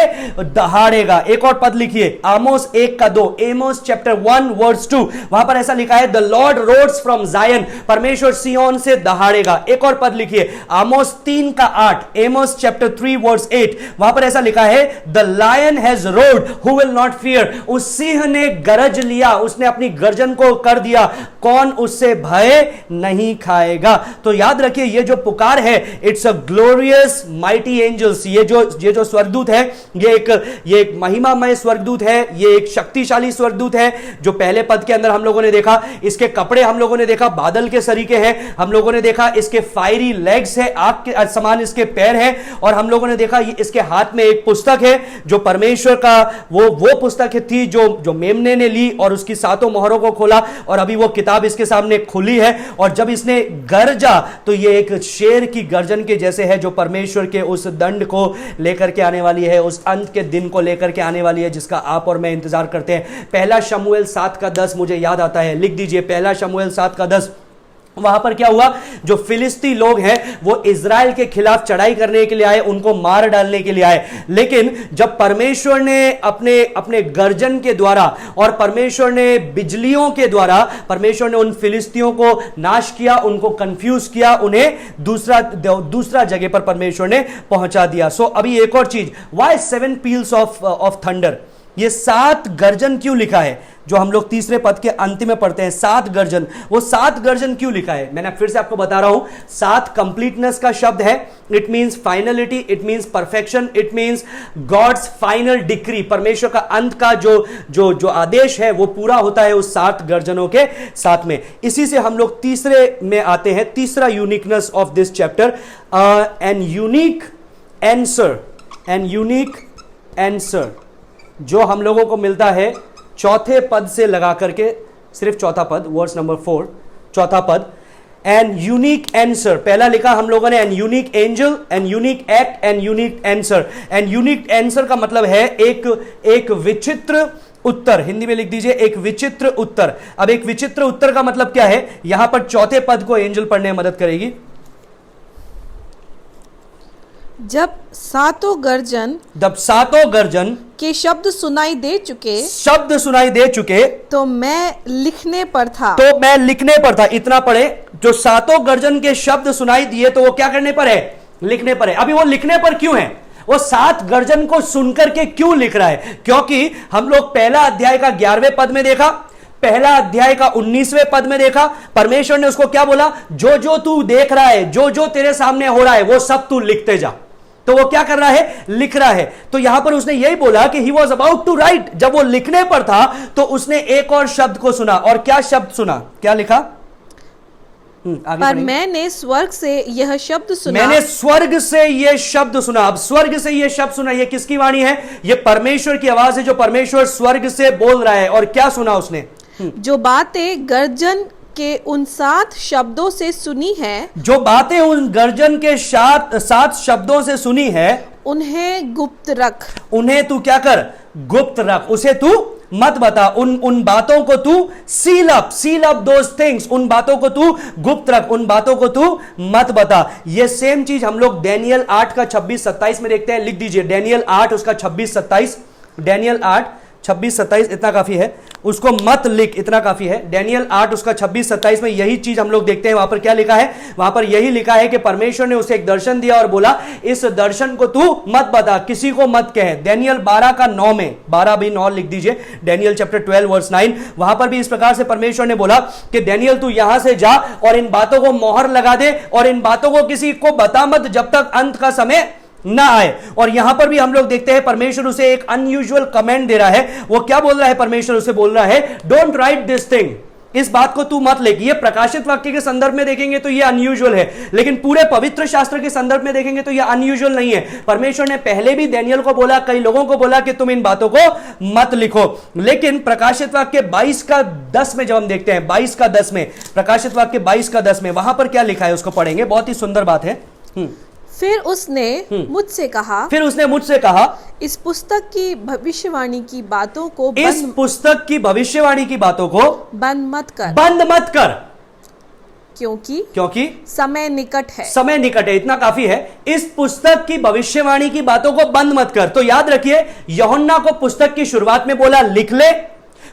दहाड़ेगा। एक और पद लिखिए, आमोस 1 का 2, एमोस चैप्टर 1 वर्स 2, वहां पर ऐसा लिखा है, द लॉर्ड रोर्स फ्रॉम जायन, परमेश्वर सिय्योन से दहाड़ेगा। एक और पद लिखिए, आमोस 3 का 8, एमोस चैप्टर 3 वर्स 8, वहां पर ऐसा लिखा है, the lion has roared who will not fear, उस सिंह ने गरज लिया, उसने अपनी गर्जन को कर दिया, कौन उससे भय नहीं खाएगा। तो याद रखिए, ये जो पुकार है, it's a glorious mighty angels, ये जो ये जो स्वर्गदूत है ये एक महिमामय स्वर्गदूत है, ये एक शक्तिशाली स्वर्गदूत है जो पहले पद के अंदर हम लोगों ने देखा। इसके कपड़े हम लोगों ने देखा बादल के सरीखे हैं, हम लोगों ने देखा इसके फायरी लेग्स है, आग के समान इसके पैर हैं, और हम लोगों ने देखा इसके हाथ में एक पुस्तक है जो परमेश्वर का वो पुस्तक थी जो मेमने ने ली और उसकी 7 मोहरों को खोला, और अभी वो किताब इसके सामने खुली है। और जब इसने गरजा तो ये एक शेर की गर्जन के जैसे है जो परमेश्वर के उस दंड को लेकर के आने वाली है, उस अंत के दिन को लेकर के आने वाली है जिसका आप और मैं इंतजार करते हैं। पहला शमूएल 7:10 मुझे याद आता है, लिख दीजिए पहला शमूएल 7:10। वहां पर क्या हुआ, जो फिलिस्ती लोग हैं वो इजराइल के खिलाफ चढ़ाई करने के लिए आए, उनको मार डालने के लिए आए, लेकिन जब परमेश्वर ने अपने गर्जन के द्वारा और परमेश्वर ने बिजलियों के द्वारा परमेश्वर ने उन फिलिस्तियों को नाश किया, उनको कंफ्यूज किया, उन्हें दूसरा जगह पर परमेश्वर ने पहुंचा दिया। सो अभी एक और चीज, व्हाई 7 पील्स ऑफ थंडर, ये 7 गर्जन क्यों लिखा है जो हम लोग तीसरे पद के अंतिम में पढ़ते हैं, 7 गर्जन, वो 7 गर्जन क्यों लिखा है? मैंने फिर से आपको बता रहा हूं, 7 कंप्लीटनेस का शब्द है, it means finality, it means perfection, it means God's final decree, परमेश्वर का अंत का जो आदेश है वो पूरा होता है उस 7 गर्जनों के साथ में। इसी से हम लोग तीसरे में आते हैं, तीसरा uniqueness of this chapter, an unique answer जो हम लोगों को मिलता है चौथे पद से लगा करके, सिर्फ चौथा पद, वर्स नंबर 4, चौथा पद, एन यूनिक आंसर। पहला लिखा हम लोगों ने an unique angel, an unique act, an unique answer. An unique answer का मतलब है एक विचित्र उत्तर, हिंदी में लिख दीजिए एक विचित्र उत्तर। अब एक विचित्र उत्तर का मतलब क्या है, यहां पर चौथे पद को एंजल पढ़ने में मदद करेगी। जब सातों गर्जन के शब्द सुनाई दे चुके तो मैं लिखने पर था। इतना पढ़े, जो 7 गर्जन के शब्द सुनाई दिए तो वो क्या करने पर है, लिखने पर है। अभी वो लिखने पर क्यों है, वो 7 गर्जन को सुनकर के क्यों लिख रहा है? क्योंकि हम लोग पहला अध्याय का 11वें पद में देखा, पहला अध्याय का 19वें पद में देखा, परमेश्वर ने उसको क्या बोला, जो तू देख रहा है, जो तेरे सामने हो रहा है वो सब तू लिखते जा। तो वो क्या कर रहा है, लिख रहा है। तो यहां पर उसने यही बोला कि he was about to write, जब वो लिखने पर था तो उसने एक और शब्द को सुना, और क्या शब्द सुना, क्या लिखा? पर मैंने स्वर्ग से यह शब्द सुना। अब स्वर्ग से यह शब्द सुना, ये किसकी वाणी है? ये परमेश्वर की आवाज है, जो परमेश्वर स्वर्ग से बोल रहा है। और क्या सुना उसने? जो बातें गर्जन के उन 7 शब्दों से सुनी है, जो बातें उन गर्जन के 7 शब्दों से सुनी है, उन्हें गुप्त रख। उन्हें तू क्या कर, गुप्त रख, उसे तू मत बता, उन बातों को तू सील अप दोस थिंग्स, उन बातों को तू गुप्त रख, उन बातों को तू मत बता। ये सेम चीज हम लोग डैनियल 8 का 26-27 में देखते हैं, लिख दीजिए डैनियल 8 उसका 26-27, डैनियल 8 26-27, इतना काफी है, उसको मत लिख, इतना काफी है। डैनियल 8 उसका 26-27 में यही चीज हम लोग देखते हैं। वहां पर क्या लिखा है, वहां पर यही लिखा है कि परमेश्वर ने उसे एक दर्शन दिया और बोला इस दर्शन को तू मत बता, किसी को मत कहे। डैनियल 12 का 9 में, 12 भी 9 लिख दीजिए, डैनियल चैप्टर 12 वर्स 9, वहां पर भी इस प्रकार से परमेश्वर ने बोला कि डैनियल तू यहां से जा और इन बातों को मोहर लगा दे और इन बातों को किसी को बता मत जब तक अंत का समय ना आए। और यहां पर भी हम लोग देखते हैं परमेश्वर उसे एक अनयूजुअल कमेंट दे रहा है। वो क्या बोल रहा है, परमेश्वर उसे बोल रहा है डोंट राइट दिस थिंग, इस बात को तू मत लिख। ये प्रकाशित वाक्य के संदर्भ में देखेंगे तो ये अनयूजुअल है, लेकिन पूरे पवित्र शास्त्र के संदर्भ में देखेंगे तो ये अनयूजुअल नहीं है। परमेश्वर ने पहले भी डैनियल को बोला, कई लोगों को बोला कि तुम इन बातों को मत लिखो, लेकिन प्रकाशित वाक्य 22 का 10 में जब हम देखते हैं, 22 का 10 में, प्रकाशित वाक्य 22 का 10 में, वहां पर क्या लिखा है उसको पढ़ेंगे, बहुत ही सुंदर बात है। फिर उसने मुझसे कहा, इस पुस्तक की भविष्यवाणी की बातों को बंद मत कर, क्योंकि समय निकट है। इतना काफी है। इस पुस्तक की भविष्यवाणी की बातों को बंद मत कर। तो याद रखिए, यूहन्ना को पुस्तक की शुरुआत में बोला लिख ले,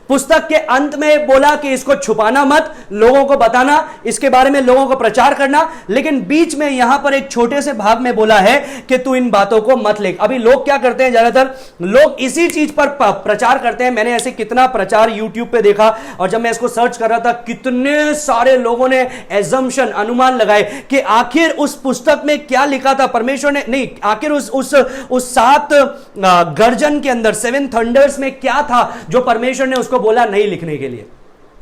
पुस्तक के अंत में बोला कि इसको छुपाना मत, लोगों को बताना, इसके बारे में लोगों को प्रचार करना, लेकिन बीच में यहां पर एक छोटे से भाग में बोला है कि तू इन बातों को मत लिख। अभी लोग क्या करते हैं, ज्यादातर लोग इसी चीज पर प्रचार करते हैं। मैंने ऐसे कितना प्रचार यूट्यूब पे देखा, और जब मैं इसको सर्च कर रहा था कितने सारे लोगों ने एजम्पशन, अनुमान लगाए कि आखिर उस पुस्तक में क्या लिखा था परमेश्वर ने, नहीं, आखिर उस 7 गर्जन के अंदर, 7 थंडर्स में क्या था जो परमेश्वर ने उसको बोला नहीं लिखने के लिए।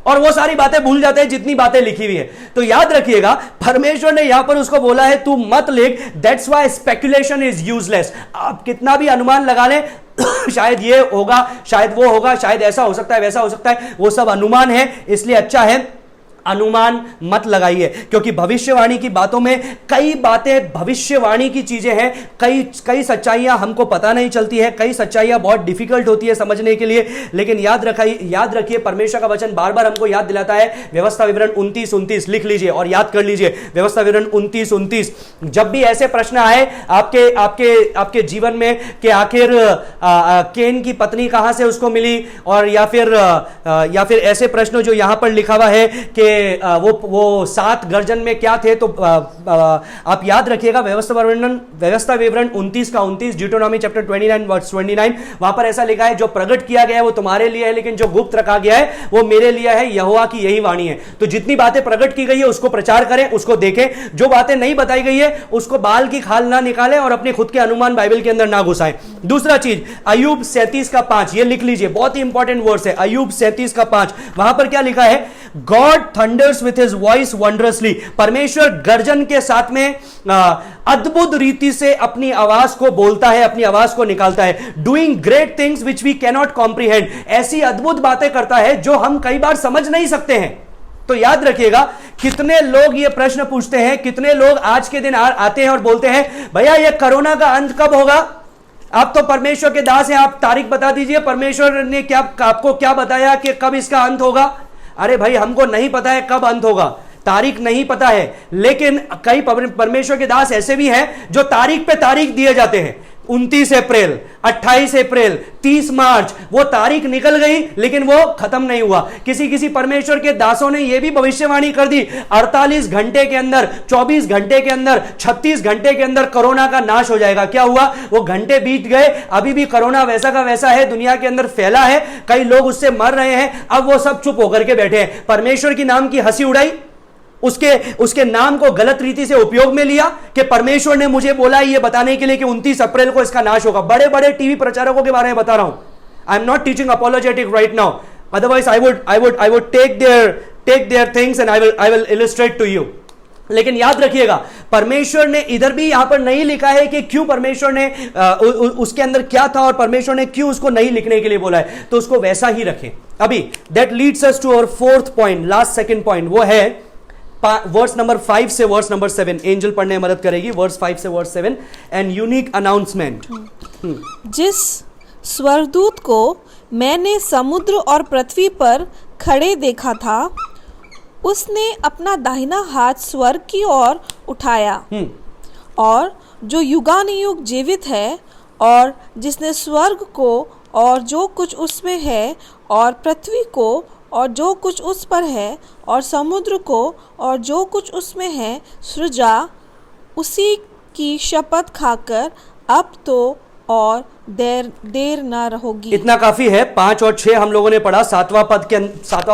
और वो सारी बातें भूल जाते हैं जितनी बातें लिखी हुई है। तो याद रखिएगा, परमेश्वर ने यहां पर उसको बोला है तू मत लिख। That's why speculation is useless. आप कितना भी अनुमान लगा लें, शायद ये होगा, शायद वो होगा, शायद ऐसा हो सकता है, वैसा हो सकता है, वो सब अनुमान है। इसलिए अच्छा है अनुमान मत लगाइए, क्योंकि भविष्यवाणी की बातों में कई बातें भविष्यवाणी की चीजें हैं, कई सच्चाइयां हमको पता नहीं चलती है, कई सच्चाइयां बहुत डिफिकल्ट होती है समझने के लिए। लेकिन याद रखिए परमेश्वर का वचन बार बार हमको याद दिलाता है। व्यवस्था विवरण 29-29 लिख लीजिए और याद कर लीजिए। व्यवस्था विवरण 29-29। जब भी ऐसे प्रश्न आए आपके जीवन में कि आखिर केन की पत्नी कहां से उसको मिली, और या फिर ऐसे प्रश्न जो यहां पर लिखा हुआ है कि वो 7 गर्जन में क्या थे, तो आप याद रखिएगा व्यवस्था विवरण 29 का 29, ड्यूटोनॉमी चैप्टर 29 वर्स 29, वहां पर ऐसा लिखा है जो प्रकट किया गया है वो तुम्हारे लिए है, लेकिन जो गुप्त रखा गया है वो मेरे लिए है, यहोवा की यही वाणी है। तो जितनी बातें प्रकट की गई है उसको प्रचार करें, उसको देखें। जो बातें नहीं बताई गई है उसको बाल की खाल ना निकालें और अपने खुद के अनुमान बाइबल के अंदर ना घुसाएं। दूसरा चीज, अय्यूब 37 का 5, ये लिख लीजिए, बहुत ही इंपॉर्टेंट वर्स है। अय्यूब 37 का 5, वहां पर क्या लिखा है? God thunders with his voice wondrously. परमेश्वर गर्जन के साथ में अद्भुत रीति से अपनी आवाज को बोलता है, अपनी आवाज को निकालता है। Doing great things which we can not comprehend. ऐसी अद्भुत बातें करता है जो हम कई बार समझ नहीं सकते हैं। तो याद रखिएगा, कितने लोग ये प्रश्न पूछते हैं, कितने लोग आज के दिन आते हैं और बोलते हैं भैया ये कोरोना का अंत कब होगा? आप तो परमेश्वर के दास हैं, आप तारीख बता दीजिए, परमेश्वर ने आपको क्या बताया कि कब इसका अंत होगा? अरे भाई, हमको नहीं पता है कब अंत होगा, तारीख नहीं पता है। लेकिन कई परमेश्वर के दास ऐसे भी हैं जो तारीख पे तारीख दिए जाते हैं। 29 अप्रैल, 28 अप्रैल, 30 मार्च, वो तारीख निकल गई लेकिन वो खत्म नहीं हुआ। किसी परमेश्वर के दासों ने यह भी भविष्यवाणी कर दी 48 घंटे के अंदर, 24 घंटे के अंदर, 36 घंटे के अंदर कोरोना का नाश हो जाएगा। क्या हुआ? वो घंटे बीत गए, अभी भी कोरोना वैसा का वैसा है, दुनिया के अंदर फैला है, कई लोग उससे मर रहे हैं। अब वो सब चुप होकर के बैठे हैं। परमेश्वर की नाम की हंसी उड़ाई, उसके नाम को गलत रीति से उपयोग में लिया कि परमेश्वर ने मुझे बोला ये बताने के लिए कि 29 अप्रैल को इसका नाश होगा। बड़े बड़े टीवी प्रचारकों के बारे में बता रहा हूं। I am not teaching apologetic right now, otherwise I would take their things and I will illustrate to you. लेकिन याद रखिएगा, परमेश्वर ने इधर भी यहां पर नहीं लिखा है कि क्यों परमेश्वर ने उसके अंदर क्या था और परमेश्वर ने क्यों उसको नहीं लिखने के लिए बोला है, तो उसको वैसा ही रखें। अभी that leads us to our 4th point, last second point, वो है वर्स नंबर 5 से वर्स नंबर 7। एंजल पढ़ने में मदद करेगी, वर्स 5 से वर्स 7। And unique announcement. जिस स्वर्गदूत को मैंने समुद्र और पृथ्वी पर खड़े देखा था, उसने अपना दाहिना हाथ स्वर्ग की ओर उठाया, और जो युगानुयुग जीवित है, और जिसने स्वर्ग को और जो कुछ उसमें है, और पृथ्वी को और जो कुछ उस पर है, और समुद्र को और जो कुछ उसमें है सृजा, उसी की शपथ खाकर अब तो और देर ना रहोगी। इतना काफी है। 5 और 6 हम लोगों ने पढ़ा। 7वां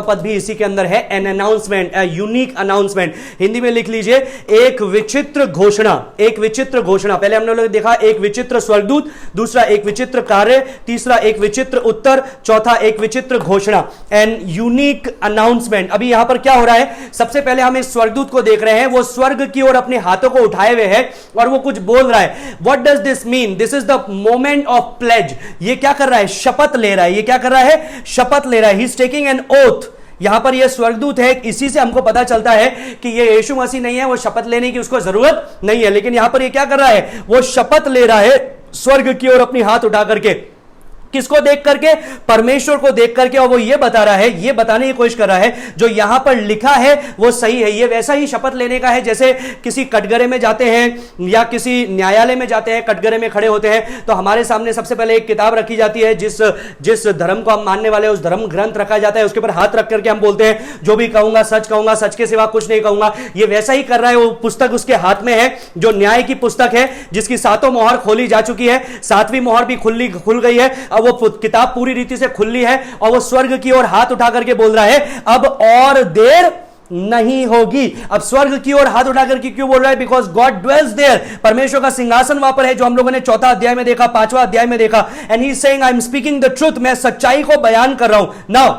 पद भी इसी के अंदर है। An announcement, unique announcement. Hindi में लिख लीजिए, एक विचित्र घोषणा। एक विचित्र घोषणा। पहले हमने लोग देखा एक विचित्र स्वर्गदूत, दूसरा एक विचित्र कार्य, तीसरा एक विचित्र उत्तर, चौथा एक विचित्र घोषणा। And unique announcement. अभी यहां पर क्या हो रहा है? सबसे पहले हम इस स्वर्गदूत को देख रहे हैं, वो स्वर्ग की ओर अपने हाथों को उठाए हुए है और वो कुछ बोल रहा है। What does this mean? This is the moment of pledge. ये क्या कर रहा है? शपथ ले रहा है। ये क्या कर रहा है? शपथ ले रहा है। He is taking an oath. यहां पर ये स्वर्गदूत है, इसी से हमको पता चलता है कि ये यीशु मसीह नहीं है, वो शपथ लेने की उसको जरूरत नहीं है। लेकिन यहां पर ये क्या कर रहा है? वो शपथ ले रहा है स्वर्ग की ओर अपनी हाथ उठा करके। किसको देख करके? परमेश्वर को देख करके। और वो ये बता रहा है, ये बताने की कोशिश कर रहा है जो यहां पर लिखा है वो सही है। ये वैसा ही शपथ लेने का है जैसे किसी कटघरे में जाते हैं या किसी न्यायालय में जाते हैं, कटघरे में खड़े होते हैं तो हमारे सामने सबसे पहले एक किताब रखी जाती है, जिस धर्म को हम मानने वाले हैं उस धर्म ग्रंथ रखा जाता है, उसके ऊपर हाथ रख करके हम बोलते हैं जो भी कहूंगा, सच के सिवा कुछ नहीं कहूंगा। ये वैसा ही कर रहा है। वो पुस्तक उसके हाथ में है जो न्याय की पुस्तक है, जिसकी 7 मोहर खोली जा चुकी है, 7वीं मोहर भी खुल गई है। अब वो किताब पूरी रीति से खुली है और वो स्वर्ग की ओर हाथ उठा करके बोल रहा है अब और देर नहीं होगी। अब स्वर्ग की ओर हाथ उठा करके क्यों बोल रहा है? Because God dwells there. परमेश्वर का सिंहासन वहां पर है, जो हम लोगों ने 4था अध्याय में देखा, 5वां अध्याय में देखा। And he is saying I am speaking the truth. मैं सच्चाई को बयान कर रहा हूं। नाउ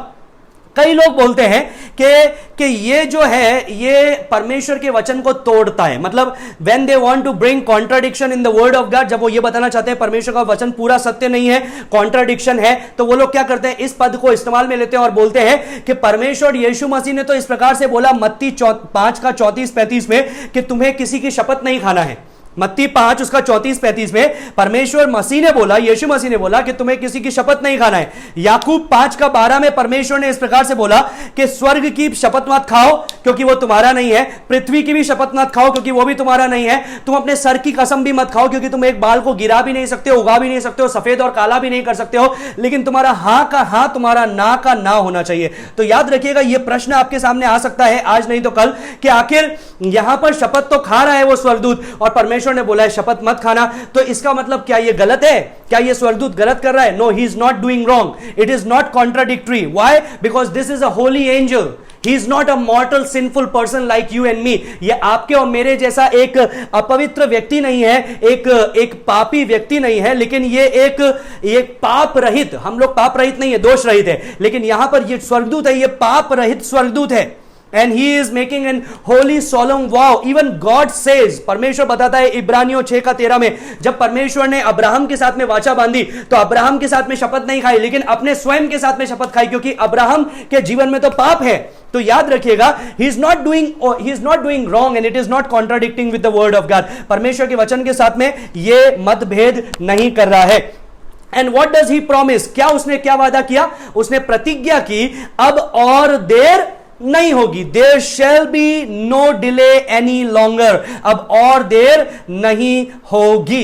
कई लोग बोलते हैं कि ये जो है ये परमेश्वर के वचन को तोड़ता है। मतलब when they want to bring contradiction in the word of God, जब वो ये बताना चाहते हैं परमेश्वर का वचन पूरा सत्य नहीं है, कॉन्ट्राडिक्शन है, तो वो लोग क्या करते हैं? इस पद को इस्तेमाल में लेते हैं और बोलते हैं कि परमेश्वर यीशु मसीह ने तो इस प्रकार से बोला मत्ती 5 का 34-35 में कि तुम्हें किसी की शपथ नहीं खाना है। मत्ती 5 उसका 34-35 में परमेश्वर मसीह ने बोला, यीशु मसीह ने बोला कि तुम्हें किसी की शपथ नहीं खाना है। याकूब 5 का 12 में परमेश्वर ने इस प्रकार से बोला कि स्वर्ग की शपथ मत खाओ क्योंकि वो तुम्हारा नहीं है, पृथ्वी की भी शपथ मत खाओ क्योंकि वो भी तुम्हारा नहीं है, तुम अपने सर की कसम भी मत खाओ क्योंकि तुम एक बाल को गिरा भी नहीं सकते हो, उगा भी नहीं सकते हो, सफेद और काला भी नहीं कर सकते हो, लेकिन तुम्हारा हां का हां, तुम्हारा ना का ना होना चाहिए। तो याद रखिएगा यह प्रश्न आपके सामने आ सकता है आज नहीं तो कल कि आखिर यहां पर शपथ तो खा रहा है वो स्वर्गदूत और परमेश्वर ने बोला है शपथ मत खाना, तो इसका मतलब क्या ये गलत है? क्या ये स्वर्गदूत गलत कर रहा है? No, he is not doing wrong. It is not contradictory. Why? Because this is a holy angel. He is not a mortal sinful person like you and me. ये आपके और मेरे जैसा एक अपवित्र व्यक्ति नहीं है, एक पापी व्यक्ति नहीं है, लेकिन ये एक पाप रहित, हम लोग पाप रहित नहीं है, दोष रहित है, लेकिन यहां पर ये स्वर्गदूत है, ये पाप रहित स्वर्गदूत है। And he is making an holy solemn vow. Even God says, परमेश्वर बताता है इब्रानियों 6 का 13 में, जब परमेश्वर ने अब्राहम के साथ में वाचा बांधी तो अब्राहम के साथ में शपथ नहीं खाई, लेकिन अपने स्वयं के साथ में शपथ खाई क्योंकि अब्राहम के जीवन में तो पाप है। तो याद रखिएगा he is not doing wrong and it is not contradicting with the word of God. परमेश्वर के वचन के साथ में ये मतभेद नहीं कर रहा है। And what does he promise? क्या वादा किया? उसने प्रतिज्ञा की अब और देर नहीं होगी। There shall be no delay any longer. अब और देर नहीं होगी।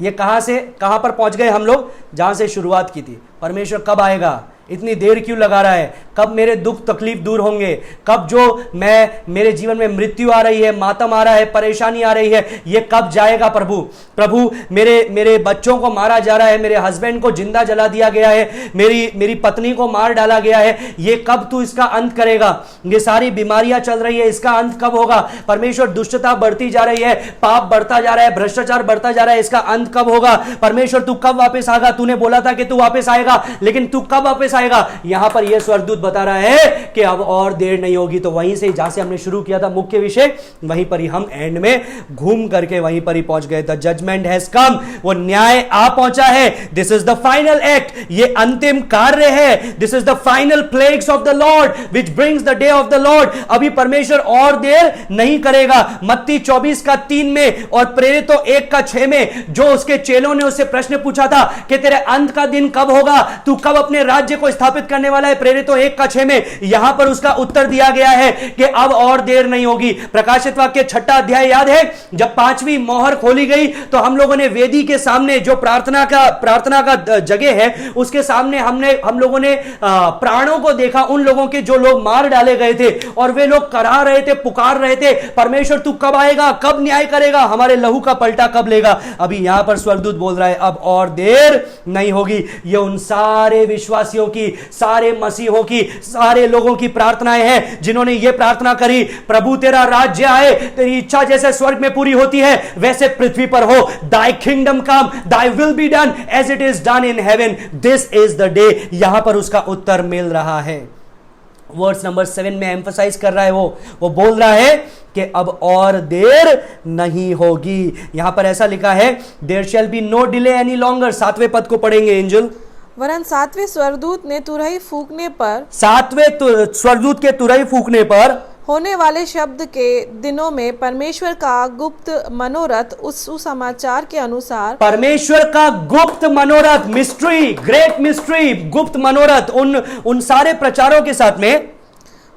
ये कहां पर पहुंच गए हम लोग? जहां से शुरुआत की थी। परमेश्वर कब आएगा? इतनी देर क्यों लगा रहा है? कब मेरे दुख तकलीफ दूर होंगे? कब जो मेरे जीवन में मृत्यु आ रही है, मातम आ रहा है, परेशानी आ रही है, ये कब जाएगा? प्रभु मेरे बच्चों को मारा जा रहा है, मेरे हस्बैंड को जिंदा जला दिया गया है, मेरी पत्नी को मार डाला गया है, ये कब तू इसका अंत करेगा? ये सारी बीमारियां चल रही है, इसका अंत कब होगा? परमेश्वर दुष्टता बढ़ती जा रही है, पाप बढ़ता जा रहा है, भ्रष्टाचार बढ़ता जा रहा है, इसका अंत कब होगा? परमेश्वर तू कब वापस आएगा? तूने बोला था कि तू वापस आएगा, लेकिन तू कब वापस आएगा? यहां पर यह स्वर्गदूत बता रहा है कि अब और देर नहीं होगी। तो वहीं से जहां से हमने शुरू किया था मुख्य विषय, वहीं पर ही हम एंड में घूम करके वहीं पर ही पहुंच गए। The judgement has come. वो न्याय आ पहुंचा है। This is the final act. ये अंतिम कार्य है। This is the final plagues of the Lord which brings the day of the Lord. अभी परमेश्वर और देर नहीं करेगा। मत्ती 24 का 3 में और प्रेरितों 1 का 6 में जो उसके चेलों ने उससे प्रश्न पूछा था कि तेरे अंत का दिन कब होगा, तू कब अपने राज्य को स्थापित करने वाला है, प्रेरितों 1 का 6 में यहां पर उसका उत्तर दिया गया है कि अब और देर नहीं होगी। प्रकाशित वाक्य 6 अध्याय याद है, जब 5वीं मोहर खोली गई तो हम लोगों ने वेदी के सामने जो प्रार्थना का जगह है उसके सामने हम लोगों ने प्राणों को देखा, उन लोगों के जो लोग मार डाले गए थे, और वे लोग करा रहे थे, पुकार रहे थे, परमेश्वर तू कब आएगा, कब न्याय करेगा, हमारे लहू का पलटा कब लेगा। अभी यहां पर स्वर्गदूत बोल रहा है अब और देर नहीं होगी। ये उन सारे विश्वासियों की, सारे मसीहों की, सारे लोगों की प्रार्थनाएं हैं जिन्होंने ये प्रार्थना करी, प्रभु तेरा राज्य आए, तेरी इच्छा जैसे स्वर्ग में पूरी होती है वैसे पृथ्वी पर हो। Thy kingdom come, thy will be done as it is done in heaven. This is the day. यहां पर उसका उत्तर मिल रहा है। वर्ड्स नंबर 7 में एम्फसाइज कर रहा है, वो बोल रहा है कि अब और देर नहीं होगी। यहां पर ऐसा लिखा है, there shall be no delay any longer. 7वें पद को पढ़ेंगे एंजल। वरन 7वें स्वर्गदूत ने तुरही फूंकने पर, 7वें स्वर्गदूत के तुरही फूंकने पर होने वाले शब्द के दिनों में परमेश्वर का गुप्त मनोरथ उस सुसमाचार के अनुसार, परमेश्वर का गुप्त मनोरथ, मिस्ट्री, ग्रेट मिस्ट्री, गुप्त मनोरथ उन सारे प्रचारों के साथ में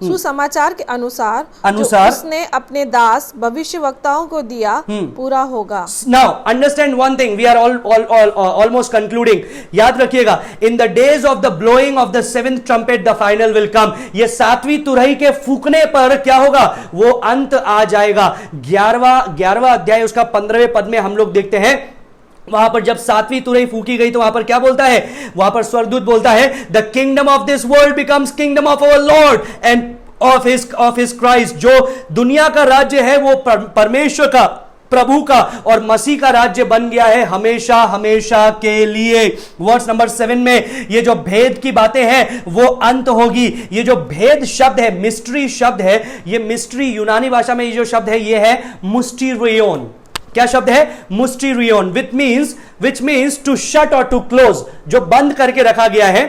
सुसमाचार के अनुसार जो उसने अपने दास भविष्यवक्ताओं को दिया पूरा होगा। Now understand one thing, we are almost concluding. याद रखिएगा, in the days of the blowing of the seventh trumpet the final will come. ये सातवीं तुरही के फूकने पर क्या होगा, वो अंत आ जाएगा। 11वां अध्याय उसका 15वें पद में हम लोग देखते हैं, वहां पर जब सातवीं तुरही फूकी गई तो वहां पर क्या बोलता है, वहां पर स्वर्गदूत बोलता है, the kingdom of this world becomes kingdom of our Lord end of his Christ. जो दुनिया का राज्य है वो परमेश्वर का, प्रभु का और मसीह का राज्य बन गया है हमेशा हमेशा के लिए। वर्स नंबर 7 में ये जो भेद की बातें हैं वो अंत होगी। ये जो भेद शब्द है, मिस्ट्री शब्द है, ये मिस्ट्री यूनानी भाषा में ये जो शब्द है ये है मुस्टीरियोन। क्या शब्द है, मुस्टीरियोन, विच मीन्स टू शट और टू क्लोज। जो बंद करके रखा गया है,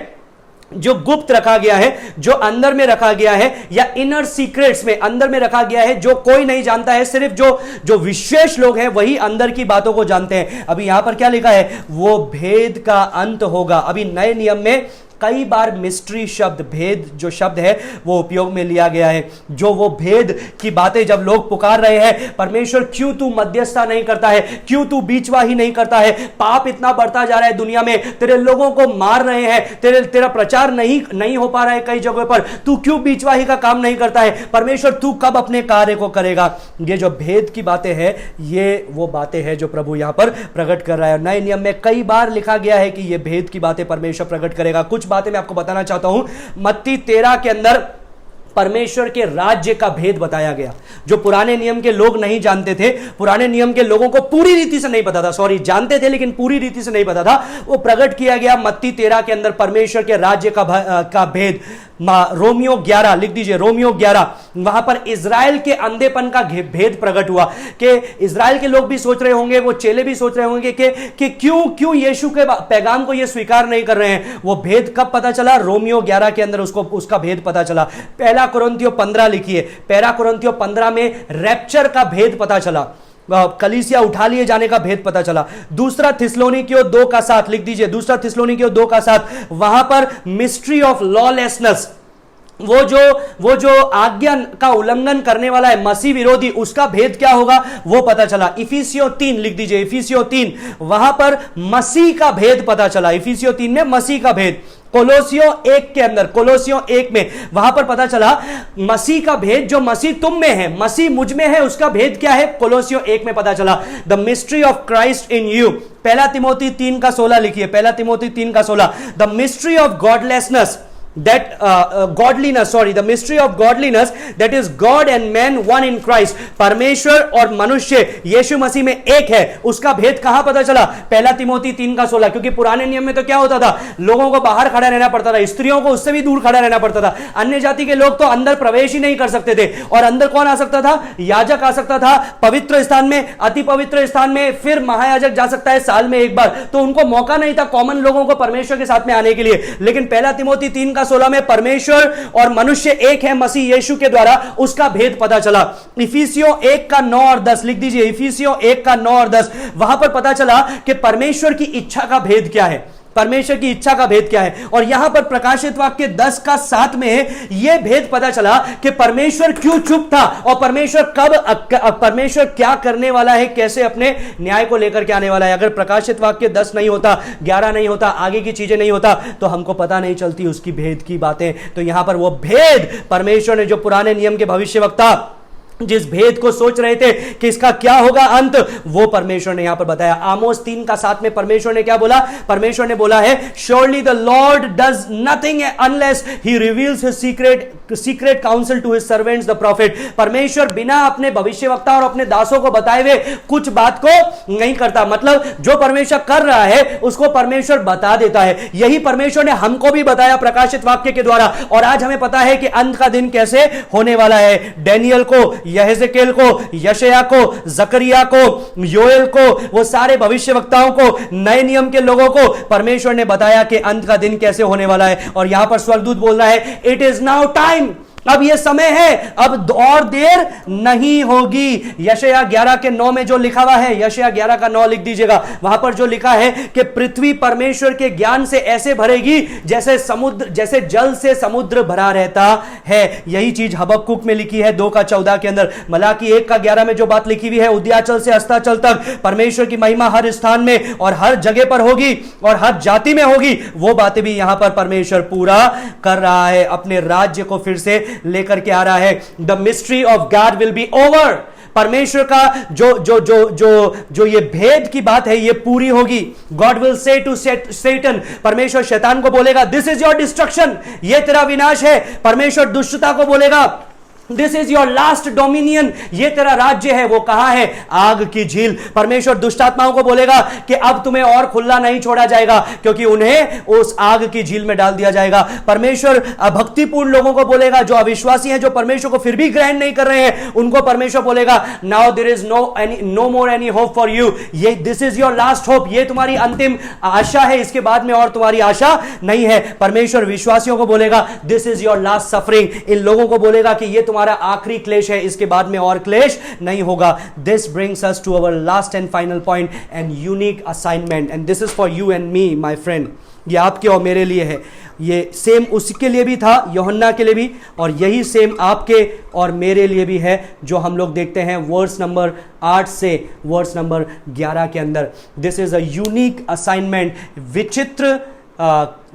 जो गुप्त रखा गया है, जो अंदर में रखा गया है, या इनर सीक्रेट्स में अंदर में रखा गया है, जो कोई नहीं जानता है, सिर्फ जो विशेष लोग हैं वही अंदर की बातों को जानते हैं। अभी यहां पर क्या लिखा है, वो भेद का अंत होगा। अभी नए नियम में कई बार मिस्ट्री शब्द, भेद जो शब्द है वो उपयोग में लिया गया है। जो वो भेद की बातें जब लोग पुकार रहे हैं, परमेश्वर क्यों तू मध्यस्थता नहीं करता है, क्यों तू बीचवाही नहीं करता है, पाप इतना बढ़ता जा रहा है दुनिया में, तेरे लोगों को मार रहे हैं, तेरा प्रचार नहीं हो पा रहा है कई जगहों पर, तू क्यों बीचवाही का काम नहीं करता है, परमेश्वर तू कब अपने कार्य को करेगा। ये जो भेद की बातें हैं ये वो बातें हैं जो प्रभु यहां पर प्रकट कर रहा है। नए नियम में कई बार लिखा गया है कि ये भेद की बातें परमेश्वर प्रकट करेगा। कुछ बातें मैं आपको बताना चाहता हूं। मत्ती 13 के अंदर परमेश्वर के राज्य का भेद बताया गया, जो पुराने नियम के लोग नहीं जानते थे। पुराने नियम के लोगों को पूरी रीति से नहीं पता था, सॉरी जानते थे लेकिन पूरी रीति से नहीं पता था, वो प्रकट किया गया मत्ती 13 के अंदर परमेश्वर के राज्य का भेद। रोमियो 11 लिख दीजिए, रोमियो 11, वहां पर इजराइल के अंधेपन का भेद प्रकट हुआ कि इजराइल के लोग भी सोच रहे होंगे, वो चेले भी सोच रहे होंगे कि क्यों यीशु के पैगाम को ये स्वीकार नहीं कर रहे हैं। वो भेद कब पता चला, रोमियो 11 के अंदर उसका भेद पता चला। पहला कुरिन्थियों 15 लिखिए, पहला कुरिन्थियों 15 में रैप्चर का भेद पता चला, कलीसिया उठा लिए जाने का भेद पता चला। दूसरा थिस्सलुनीकियों 2 का 7 लिख दीजिए, दूसरा थिस्सलुनीकियों 2 का 7, वहां पर मिस्ट्री ऑफ लॉलेसनेस, वो जो आज्ञा का उल्लंघन करने वाला है, मसीह विरोधी, उसका भेद क्या होगा वो पता चला। इफिसियों 3 लिख दीजिए, इफिसियों 3, वहां पर मसीह का भेद पता चला। इफिसियों 3 में मसीह का भेद। कोलोसियों 1 के अंदर, कोलोसियों 1 में वहां पर पता चला मसीह का भेद, जो मसीह तुम में है, मसीह मुझ में है, उसका भेद क्या है, कोलोसियों 1 में पता चला। The mystery of Christ in you. पहला तिमोथी 3 का 16 लिखिए, पहला तिमोथी 3 का 16, the mystery of godlessness, the mystery of godliness, that is God and man one in Christ। परमेश्वर और मनुष्य यीशु मसीह में एक है, उसका भेद कहां पता चला, पहला तिमोथी 3 का 16। क्योंकि पुराने नियम में तो क्या होता था, लोगों को बाहर खड़ा रहना पड़ता था, स्त्रियों को उससे भी दूर खड़ा रहना पड़ता था, अन्य जाति के लोग तो अंदर प्रवेश ही नहीं कर सकते थे। और अंदर कौन आ सकता था, याजक आ सकता था, पवित्र स्थान में, अति पवित्र स्थान में फिर महायाजक जा सकता है साल में एक बार। तो उनको मौका नहीं था कॉमन लोगों को परमेश्वर के साथ में आने के लिए। लेकिन पहला तिमोथी 3 का 16 में परमेश्वर और मनुष्य एक है मसीह यीशु के द्वारा, उसका भेद पता चला। इफिसियों 1 का 9 और 10 लिख दीजिए, इफिसियों 1 का 9 और 10, वहां पर पता चला कि परमेश्वर की इच्छा का भेद क्या है, परमेश्वर की इच्छा का भेद क्या है। और यहां पर प्रकाशित वाक्य 10 का 7 में यह भेद पता चला कि परमेश्वर क्यों चुप था और परमेश्वर क्या करने वाला है, कैसे अपने न्याय को लेकर के आने वाला है। अगर प्रकाशित वाक्य 10 नहीं होता, 11 नहीं होता, आगे की चीजें नहीं होता, तो हमको पता नहीं चलती उसकी भेद की बातें। तो यहां पर वो भेद परमेश्वर ने, जो पुराने नियम के भविष्यवक्ता जिस भेद को सोच रहे थे कि इसका क्या होगा अंत, वो परमेश्वर ने यहां पर बताया। आमोस 3 का 7 में परमेश्वर ने क्या बोला, परमेश्वर ने बोला है, surely the Lord does nothing unless he reveals his secret counsel to his servants the prophet. परमेश्वर बिना अपने भविष्यवक्ता और अपने दासों को बताए हुए कुछ बात को नहीं करता। मतलब जो परमेश्वर कर रहा है उसको परमेश्वर बता देता है। यही परमेश्वर ने हमको भी बताया प्रकाशित वाक्य के द्वारा। और आज हमें पता है कि अंत का दिन कैसे होने वाला है। डैनियल को, यहेजकेल को, यशायाह को, जकरिया को, योएल को, वो सारे भविष्यवक्ताओं को, नए नियम के लोगों को परमेश्वर ने बताया कि अंत का दिन कैसे होने वाला है। और यहां पर स्वर्गदूत बोल रहा है, इट इज नाउ टाइम, अब ये समय है, अब और देर नहीं होगी। यशायाह 11:9 में जो लिखा हुआ है, यशायाह 11:9 लिख दीजिएगा, वहां पर जो लिखा है कि पृथ्वी परमेश्वर के ज्ञान से ऐसे भरेगी जैसे समुद्र, जैसे जल से समुद्र भरा रहता है। यही चीज हबक्कुक में लिखी है 2:14 के अंदर। मलाकी 1:11 में जो बात लिखी हुई है, उदयाचल से अस्ताचल तक परमेश्वर की महिमा हर स्थान में और हर जगह पर होगी और हर जाति में होगी, वो बातें भी यहां पर परमेश्वर पूरा कर रहा है, अपने राज्य को फिर से लेकर के आ रहा है। The mystery of God will be over. परमेश्वर का जो ये भेद की बात है, ये पूरी होगी। गॉड विल से टू सेटन, परमेश्वर शैतान को बोलेगा दिस इज योर डिस्ट्रक्शन, ये तेरा विनाश है। परमेश्वर दुष्टता को बोलेगा this is your last dominion, ये तेरा राज्य है। वो कहां है? आग की झील। परमेश्वर दुष्टात्माओं को बोलेगा कि अब तुम्हें और खुला नहीं छोड़ा जाएगा, क्योंकि उन्हें उस आग की झील में डाल दिया जाएगा। परमेश्वर भक्तिपूर्ण लोगों को बोलेगा, जो अविश्वासी हैं, जो परमेश्वर को फिर भी ग्रहण नहीं कर रहे हैं, उनको परमेश्वर बोलेगा now there is no more any hope for you, ये this is your last hope, ये तुम्हारी अंतिम आशा है, इसके बाद में और तुम्हारी आशा नहीं है। परमेश्वर विश्वासियों को बोलेगा this is your last suffering, इन लोगों को बोलेगा कि ये तुम्हारा आखिरी क्लेश है, इसके बाद में और क्लेश नहीं होगा। This brings us to our last and final point and unique assignment, and this is for you and me my friend. ये आपके और मेरे लिए है, ये सेम उसके लिए भी था, यूहन्ना के लिए भी, और यही सेम आपके और मेरे लिए भी है, जो हम लोग देखते हैं वर्स नंबर 8 से वर्स नंबर 11 के अंदर। This is a unique assignment.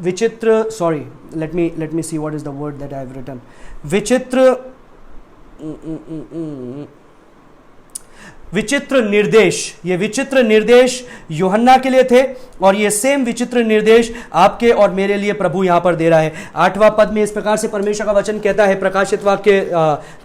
विचित्र sorry, let me see what is the word that I have written. विचित्र निर्देश, ये विचित्र निर्देश यूहन्ना के लिए थे, और ये सेम विचित्र निर्देश आपके और मेरे लिए प्रभु यहां पर दे रहा है। 8वां पद में इस प्रकार से परमेश्वर का वचन कहता है, प्रकाशित वाक्य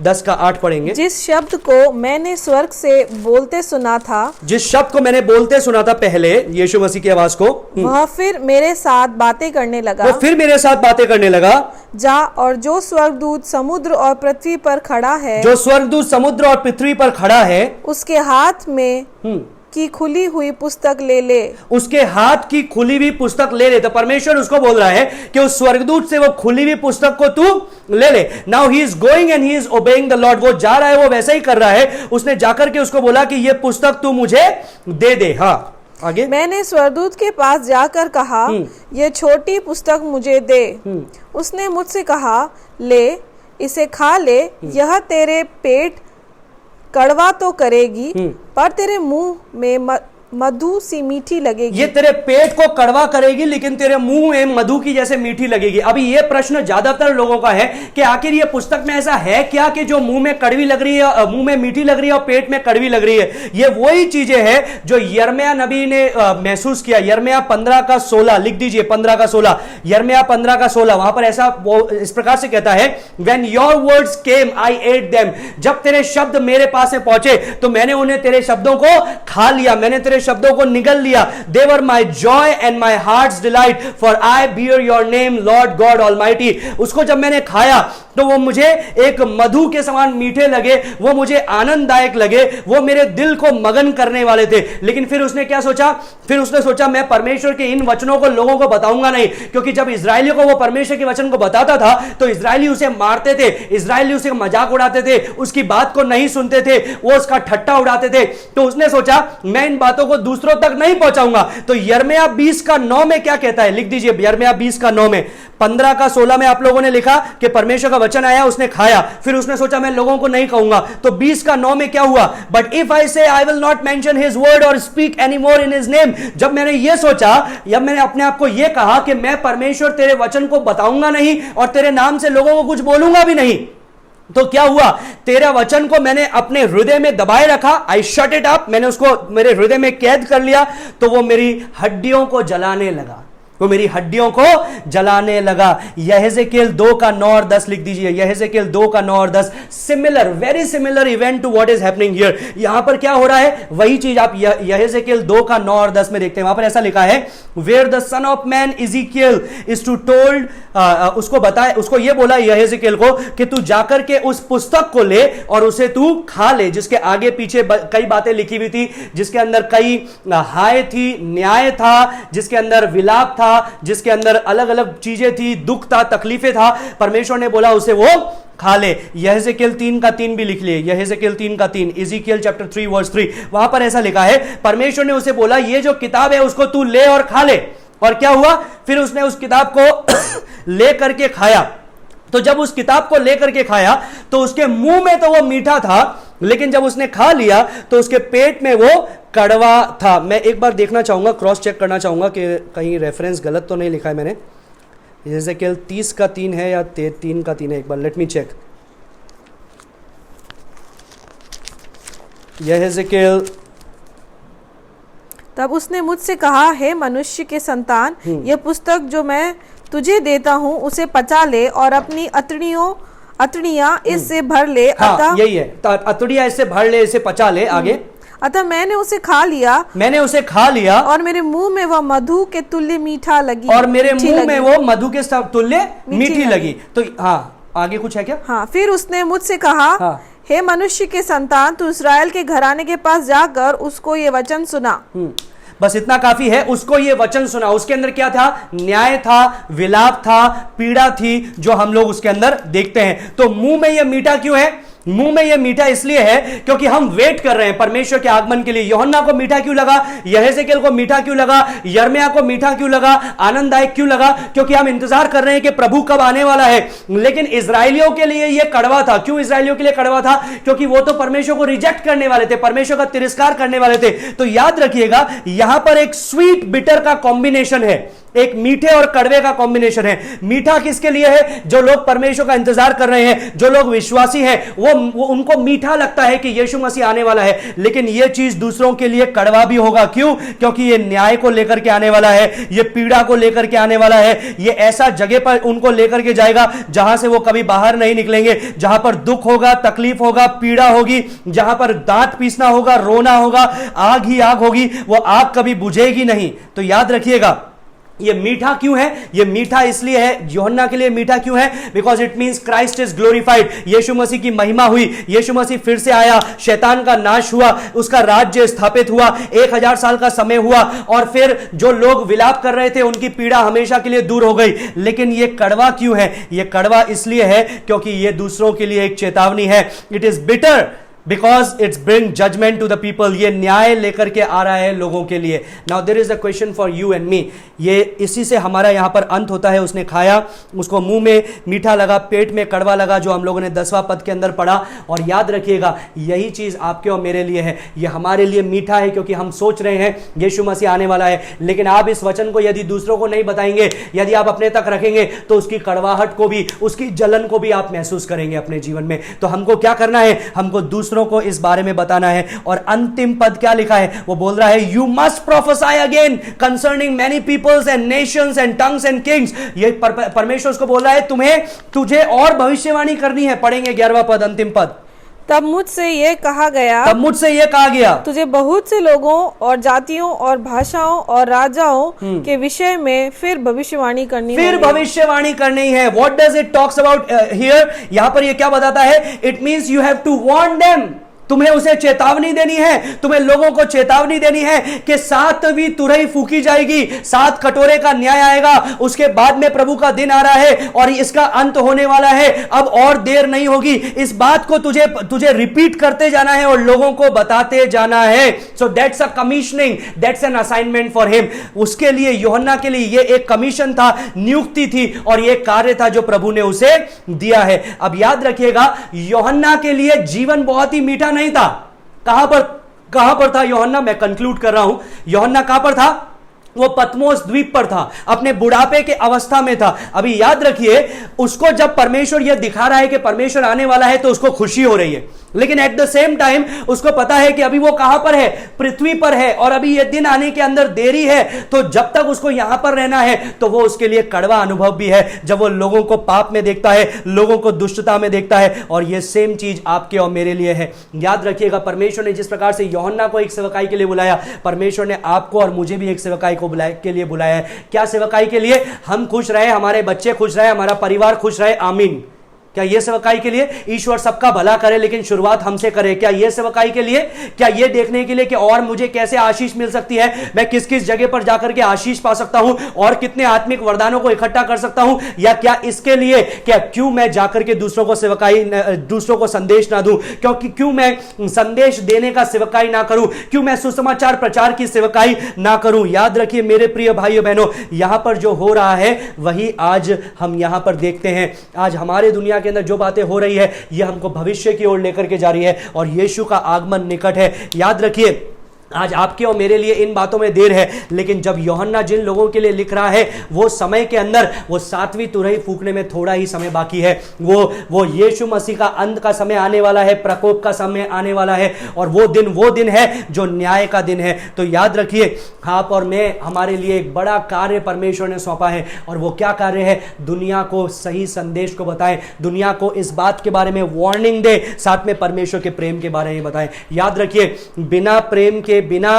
10:8 पढ़ेंगे। जिस शब्द को मैंने स्वर्ग से बोलते सुना था, जिस शब्द को मैंने बोलते सुना था पहले, यीशु मसीह की आवाज को, वह फिर मेरे साथ बातें करने लगा। वो फिर मेरे साथ बातें करने लगा। जा, और जो स्वर्गदूत समुद्र और पृथ्वी पर खड़ा है, जो स्वर्गदूत समुद्र और पृथ्वी पर खड़ा है, उसके हाथ में की खुली हुई पुस्तक ले ले। उसके हाथ की खुली हुई पुस्तक ले ले। तो परमेश्वर उसको बोल रहा है कि उस स्वर्गदूत से वो खुली हुई पुस्तक को तू ले ले। Now he is going and he is obeying the Lord. वो जा रहा है, वो वैसा ही कर रहा है। उसने जाकर के उसको बोला कि ये पुस्तक तू मुझे दे दे। हाँ, आगे। मैंने स्वर्गदूत के पास जाकर कहा, ये छोटी पुस्तक मुझे दे। उसने मुझसे कहा, ले, इसे खा ले, यह तेरे पेट कड़वा तो करेगी, पर तेरे मुंह में मधु सी मीठी लगेगी। ये तेरे पेट को कड़वा करेगी, लेकिन तेरे मुंह में मधु की जैसे मीठी लगेगी। अभी ये प्रश्न ज्यादातर लोगों का है कि आखिर ये पुस्तक में ऐसा है क्या कि जो मुंह में कड़वी लग रही है, मुंह में मीठी लग रही है और पेट में कड़वी लग रही है। ये वही चीजें हैं जो यिर्मयाह नबी ने महसूस किया। यिर्मयाह 15:16 लिख दीजिए, 15:16, यिर्मयाह 15:16। वहां पर ऐसा इस प्रकार से कहता है, when your words came I at them. जब तेरे शब्द मेरे पास में पहुंचे तो मैंने उन्हें, तेरे शब्दों को खा लिया, मैंने तेरे शब्दों को निगल लिया। They were my joy and my heart's delight, for I bear your name, Lord God Almighty। उसको जब मैंने खाया तो वो मुझे एक मधु के समान मीठे लगे, वो मुझे आनंददायक लगे, वो मेरे दिल को मगन करने वाले थे। लेकिन फिर उसने क्या सोचा? फिर उसने सोचा मैं परमेश्वर के इन वचनों को लोगों को बताऊंगा नहीं, क्योंकि जब इजरायलियों को वो परमेश्वर के वचन को बताता था तो इजरायली उसे मारते थे, इजरायली उसे मजाक उड़ाते थे, उसकी बात को नहीं सुनते थे, वो उसका ठट्टा उड़ाते थे। तो उसने सोचा मैं इन बातों को दूसरों तक नहीं पहुंचाऊंगा। तो यिर्मयाह 20:9 में क्या कहता है? लिख दीजिए, यिर्मयाह 20:9 में। 15:16 में आप लोगों ने लिखा कि परमेश्वर का वचन आया, उसने खाया, फिर उसने सोचा मैं लोगों को नहीं कहूंगा। तो 20:9 में क्या हुआ? But if I say I will not mention his word और speak any more in his name. जब मैंने ये सोचा, जब मैंने अपने आप को ये कहा कि मैं परमेश्वर तेरे वचन को बताऊंगा नहीं और तेरे नाम से लोगों को कुछ बोलूंगा भी नहीं, तो क्या हुआ? तेरा वचन को मैंने अपने हृदय में दबाए रखा। आई शट इट अप, मैंने उसको मेरे हृदय में कैद कर लिया। तो वो मेरी हड्डियों को जलाने लगा, वो मेरी हड्डियों को जलाने लगा। यहेजकेल 2:9 और 10 लिख दीजिए, यहेजकेल 2:9 और 10। Similar, very similar event to what is happening here. यहां पर क्या हो रहा है? वही चीज आप यहेजकेल 2:9 और 10 में देखते हैं। वहां पर ऐसा लिखा है, where the son of man Ezekiel is to told, उसको बताए, उसको ये बोला यहेजकेल को कि तू जाकर के उस पुस्तक को ले और उसे तू खा ले, जिसके आगे पीछे कई बातें लिखी हुई थी, जिसके अंदर कई हाय थी, न्याय था, जिसके अंदर विलाप था, था, जिसके अंदर अलग अलग चीजें थी, दुख था, तकलीफें था, परमेश्वर ने बोला उसे वो खा ले। यहेजकेल 3:3 भी लिख लिए, यहेजकेल 3:3, इज़ीकियल चैप्टर 3 वर्स 3, वहां पर ऐसा लिखा है, परमेश्वर ने उसे बोला ये जो किताब है उसको तू ले और खा ले। और क्या हुआ, फिर उसने उस किताब को ले करके खाया। तो जब उस किताब को लेकर के खाया तो उसके मुंह में तो वो मीठा था, लेकिन जब उसने खा लिया तो उसके पेट में वो कड़वा था। मैं एक बार देखना चाहूंगा, क्रॉस चेक करना चाहूंगा कि कहीं रेफरेंस गलत तो नहीं लिखा है मैंने। यहेजकेल 30:3 है या 3:3 है, एक बार लेट मी चेक। यहेजकेल, तब उसने मुझसे कहा, हे मनुष्य के संतान, यह पुस्तक जो मैं तुझे देता हूँ उसे पचा ले और अपनी अतड़ियां इससे भर ले। हाँ, यही है, अतड़ियां इससे भर ले, इसे पचा ले। आगे, अतः मैंने उसे खा लिया और मेरे मुंह में वह मधु के तुल्य मीठा लगी, और मेरे मुंह में वो मधु के तुल्य मीठी लगी। तो हाँ, आगे कुछ है क्या? हाँ, फिर उसने मुझसे कहा, हाँ, हे मनुष्य के संतान, तू इस्राएल के घराने के पास जाकर उसको ये वचन सुना। बस इतना काफी है, उसको ये वचन सुना। उसके अंदर क्या था? न्याय था, विलाप था, पीड़ा थी, जो हम लोग उसके अंदर देखते हैं। तो मुंह में ये मीठा क्यों है? मुंह में यह मीठा इसलिए है क्योंकि हम वेट कर रहे हैं परमेश्वर के आगमन के लिए। यूहन्ना को मीठा क्यों लगा? यहेजकेल को मीठा क्यों लगा? यिर्मयाह को मीठा क्यों लगा? आनंददायक क्यों लगा? क्योंकि हम इंतजार कर रहे हैं कि प्रभु कब आने वाला है। लेकिन इजरायलियों के लिए यह कड़वा था। क्यों इजरायलियों के लिए कड़वा था? क्योंकि वो तो परमेश्वर को रिजेक्ट करने वाले थे, परमेश्वर का तिरस्कार करने वाले थे। तो याद रखिएगा, यहां पर एक स्वीट बिटर का कॉम्बिनेशन है, एक मीठे और कड़वे का कॉम्बिनेशन है। मीठा किसके लिए है? जो लोग परमेश्वर का इंतजार कर रहे हैं, जो लोग विश्वासी हैं, वो उनको मीठा लगता है कि यीशु मसीह आने वाला है। लेकिन यह चीज दूसरों के लिए कड़वा भी होगा। क्यों? क्योंकि यह न्याय को लेकर के आने वाला है, यह पीड़ा को लेकर के आने वाला है, यह ऐसा जगह पर उनको लेकर के जाएगा जहां से वो कभी बाहर नहीं निकलेंगे, जहां पर दुख होगा, तकलीफ होगा, पीड़ा होगी, जहां पर दांत पीसना होगा, रोना होगा, आग ही आग होगी, वो आग कभी बुझेगी नहीं। तो याद रखिएगा, ये मीठा क्यों है? ये मीठा इसलिए है, यूहन्ना के लिए मीठा क्यों है? Because it means Christ is glorified. यीशु मसीह की महिमा हुई, यीशु मसीह फिर से आया, शैतान का नाश हुआ, उसका राज्य स्थापित हुआ, 1000 साल का समय हुआ, और फिर जो लोग विलाप कर रहे थे उनकी पीड़ा हमेशा के लिए दूर हो गई। लेकिन ये कड़वा क्यों है? ये कड़वा इसलिए है क्योंकि ये दूसरों के लिए एक चेतावनी है। It is bitter because it's bring judgment to the people. ये न्याय लेकर के आ रहा है लोगों के लिए। Now there is a question for you and me. ये इसी से हमारा यहां पर अंत होता है। उसने खाया, उसको मुंह में मीठा लगा, पेट में कड़वा लगा, जो हम लोगों ने 10वां पद के अंदर पढ़ा। और याद रखिएगा, यही चीज आपके और मेरे लिए है। ये हमारे लिए मीठा है क्योंकि हम सोच रहे हैं यीशु मसीह आने वाला है। लेकिन आप इस वचन को यदि दूसरों को नहीं बताएंगे, यदि आप अपने तक रखेंगे, तो उसकी कड़वाहट को भी, उसकी जलन को भी आप महसूस करेंगे अपने जीवन में। तो हमको क्या करना है? हमको दूसरों को इस बारे में बताना है। और अंतिम पद क्या लिखा है? वो बोल रहा है, you must prophesy again concerning many peoples and nations and tongues and kings. ये परमेश्वर उसको बोल रहा है, तुझे और भविष्यवाणी करनी है। पढ़ेंगे 11वां पद, अंतिम पद। तब मुझसे यह कहा गया, तुझे बहुत से लोगों और जातियों और भाषाओं और राजाओं के विषय में फिर भविष्यवाणी करनी है। What does it talks about here? यहां पर ये क्या बताता है? It means you have to warn them. तुम्हें उसे चेतावनी देनी है, तुम्हें लोगों को चेतावनी देनी है कि 7वीं तुरही फूकी जाएगी, 7 कटोरे का न्याय आएगा, उसके बाद में प्रभु का दिन आ रहा है और इसका अंत होने वाला है। अब और देर नहीं होगी। इस बात को तुझे रिपीट करते जाना है और लोगों को बताते जाना है। So that's a commissioning, that's an assignment for him. उसके लिए, यूहन्ना के लिए ये एक कमीशन था, नियुक्ति थी, और ये कार्य था जो प्रभु ने उसे दिया है। अब याद रखिएगा, यूहन्ना के लिए जीवन बहुत ही मीठा नहीं था। कहां पर था यूहन्ना? मैं कंक्लूड कर रहा हूं। यूहन्ना कहां पर था? वो पतमोस द्वीप पर था, अपने बुढ़ापे के अवस्था में था। अभी याद रखिए, उसको जब परमेश्वर यह दिखा रहा है कि परमेश्वर आने वाला है, तो उसको खुशी हो रही है। लेकिन एट द सेम टाइम उसको पता है कि अभी वो कहां पर है? पृथ्वी पर है, और अभी ये दिन आने के अंदर देरी है। तो जब तक उसको यहां पर रहना है, तो वो उसके लिए कड़वा अनुभव भी है, जब वो लोगों को पाप में देखता है, लोगों को दुष्टता में देखता है। और ये सेम चीज आपके और मेरे लिए है। याद रखिएगा, परमेश्वर ने जिस प्रकार से यूहन्ना को एक सेवकाई के लिए बुलाया, परमेश्वर ने आपको और मुझे भी एक सेवकाई के लिए बुलाया है। क्या सेवकाई के लिए? हम खुश रहे, हमारे बच्चे खुश रहे, हमारा परिवार खुश रहे। आमीन। क्या ये सेवकाई के लिए ईश्वर सबका भला करे लेकिन शुरुआत हमसे करे? क्या ये सेवकाई के लिए, क्या ये देखने के लिए कि और मुझे कैसे आशीष मिल सकती है, मैं किस किस जगह पर जाकर के आशीष पा सकता हूं और कितने आत्मिक वरदानों को इकट्ठा कर सकता हूं, या क्या इसके लिए क्या क्यों मैं जाकर के दूसरों को सेवकाई, दूसरों को संदेश ना दूं, क्योंकि क्यों मैं संदेश देने का सेवकाई ना करूं, क्यों मैं सुसमाचार प्रचार की सेवकाई ना करूं? याद रखिए मेरे प्रिय भाइयों बहनों, यहां पर जो हो रहा है वही आज हम यहां पर देखते हैं। आज हमारे दुनिया के अंदर जो बातें हो रही है यह हमको भविष्य की ओर लेकर के जा रही है और यीशु का आगमन निकट है। याद रखिए आज आपके और मेरे लिए इन बातों में देर है, लेकिन जब यूहन्ना जिन लोगों के लिए लिख रहा है वो समय के अंदर, वो 7वीं तुरही फूंकने में थोड़ा ही समय बाकी है। वो यीशु मसीह का अंत का समय आने वाला है, प्रकोप का समय आने वाला है और वो दिन है जो न्याय का दिन है। तो याद रखिए आप और मैं, हमारे लिए एक बड़ा कार्य परमेश्वर ने सौंपा है और वो क्या कार्य है? दुनिया को सही संदेश को बताएं, दुनिया को इस बात के बारे में वार्निंग दे, साथ में परमेश्वर के प्रेम के बारे में बताएं। याद रखिए बिना प्रेम के, बिना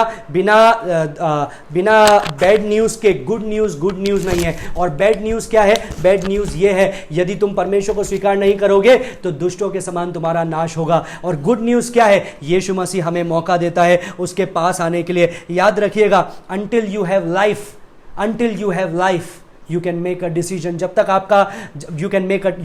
बैड न्यूज के गुड न्यूज नहीं है। और बैड न्यूज क्या है? बैड न्यूज ये है यदि तुम परमेश्वर को स्वीकार नहीं करोगे तो दुष्टों के समान तुम्हारा नाश होगा। और गुड न्यूज क्या है? यीशु मसीह हमें मौका देता है उसके पास आने के लिए। याद रखिएगा until you have life you can make a decision। जब तक आपका you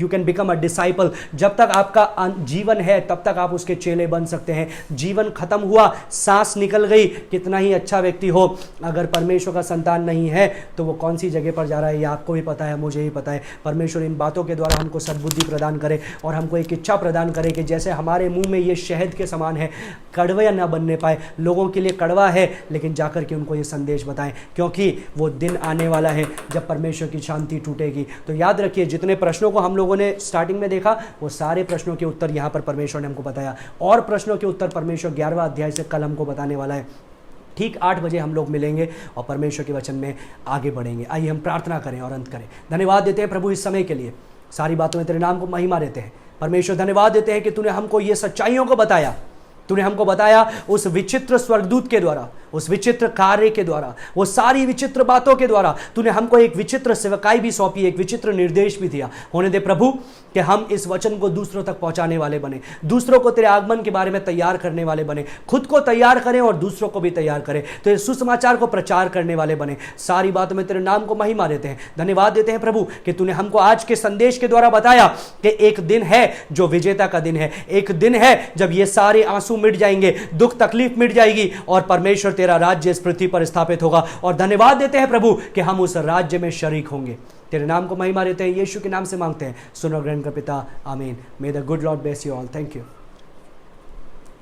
can become a disciple, जब तक आपका जीवन है तब तक आप उसके चेले बन सकते हैं। जीवन खत्म हुआ, सांस निकल गई, कितना ही अच्छा व्यक्ति हो, अगर परमेश्वर का संतान नहीं है तो वो कौन सी जगह पर जा रहा है ये आपको भी पता है, मुझे ही पता है। परमेश्वर इन बातों के द्वारा हमको सद्बुद्धि प्रदान करे और हमको एक इच्छा प्रदान करे कि जैसे हमारे मुंह में ये शहद के समान है, कड़वा ना बनने पाए, लोगों के लिए कड़वा है लेकिन जाकर के उनको ये संदेश बताएं, क्योंकि वो दिन आने वाला है जब परमेश्वर की शांति टूटेगी। तो याद रखिए जितने प्रश्नों को हम लोगों ने स्टार्टिंग में देखा वो सारे प्रश्नों के उत्तर यहां पर परमेश्वर ने हमको बताया और प्रश्नों के उत्तर परमेश्वर 11वां अध्याय से कल हमको बताने वाला है। ठीक 8 बजे हम लोग मिलेंगे और परमेश्वर के वचन में आगे बढ़ेंगे। आइए हम प्रार्थना करें और अंत करें। धन्यवाद देते हैं प्रभु इस समय के लिए, सारी बातों में तेरे नाम को महिमा देते हैं। परमेश्वर धन्यवाद देते हैं कि तूने हमको ये सच्चाइयों को बताया, तूने हमको बताया उस विचित्र स्वर्गदूत के द्वारा, उस विचित्र कार्य के द्वारा, वो सारी विचित्र बातों के द्वारा तूने हमको एक विचित्र सेवकाई भी सौंपी, एक विचित्र निर्देश भी दिया। होने दे प्रभु कि हम इस वचन को दूसरों तक पहुंचाने वाले बने, दूसरों को तेरे आगमन के बारे में तैयार करने वाले बने, खुद को तैयार करें और दूसरों को भी तैयार करें, तो इस सुसमाचार को प्रचार करने वाले बने। सारी बातों में तेरे नाम को महिमा देते हैं, धन्यवाद देते हैं प्रभु कि तूने हमको आज के संदेश के द्वारा बताया कि एक दिन है जो विजेता का दिन है, एक दिन है जब ये सारे आंसू मिट जाएंगे, दुख तकलीफ मिट जाएगी और परमेश्वर तेरा राज्य इस पृथ्वी पर स्थापित होगा। और धन्यवाद देते हैं प्रभु कि हम उस राज्य में शरीक होंगे। तेरे नाम को महिमा देते हैं, यीशु के नाम से मांगते हैं, सुनो ग्रहण कर पिता, आमीन। मे the good Lord bless you all. Thank you.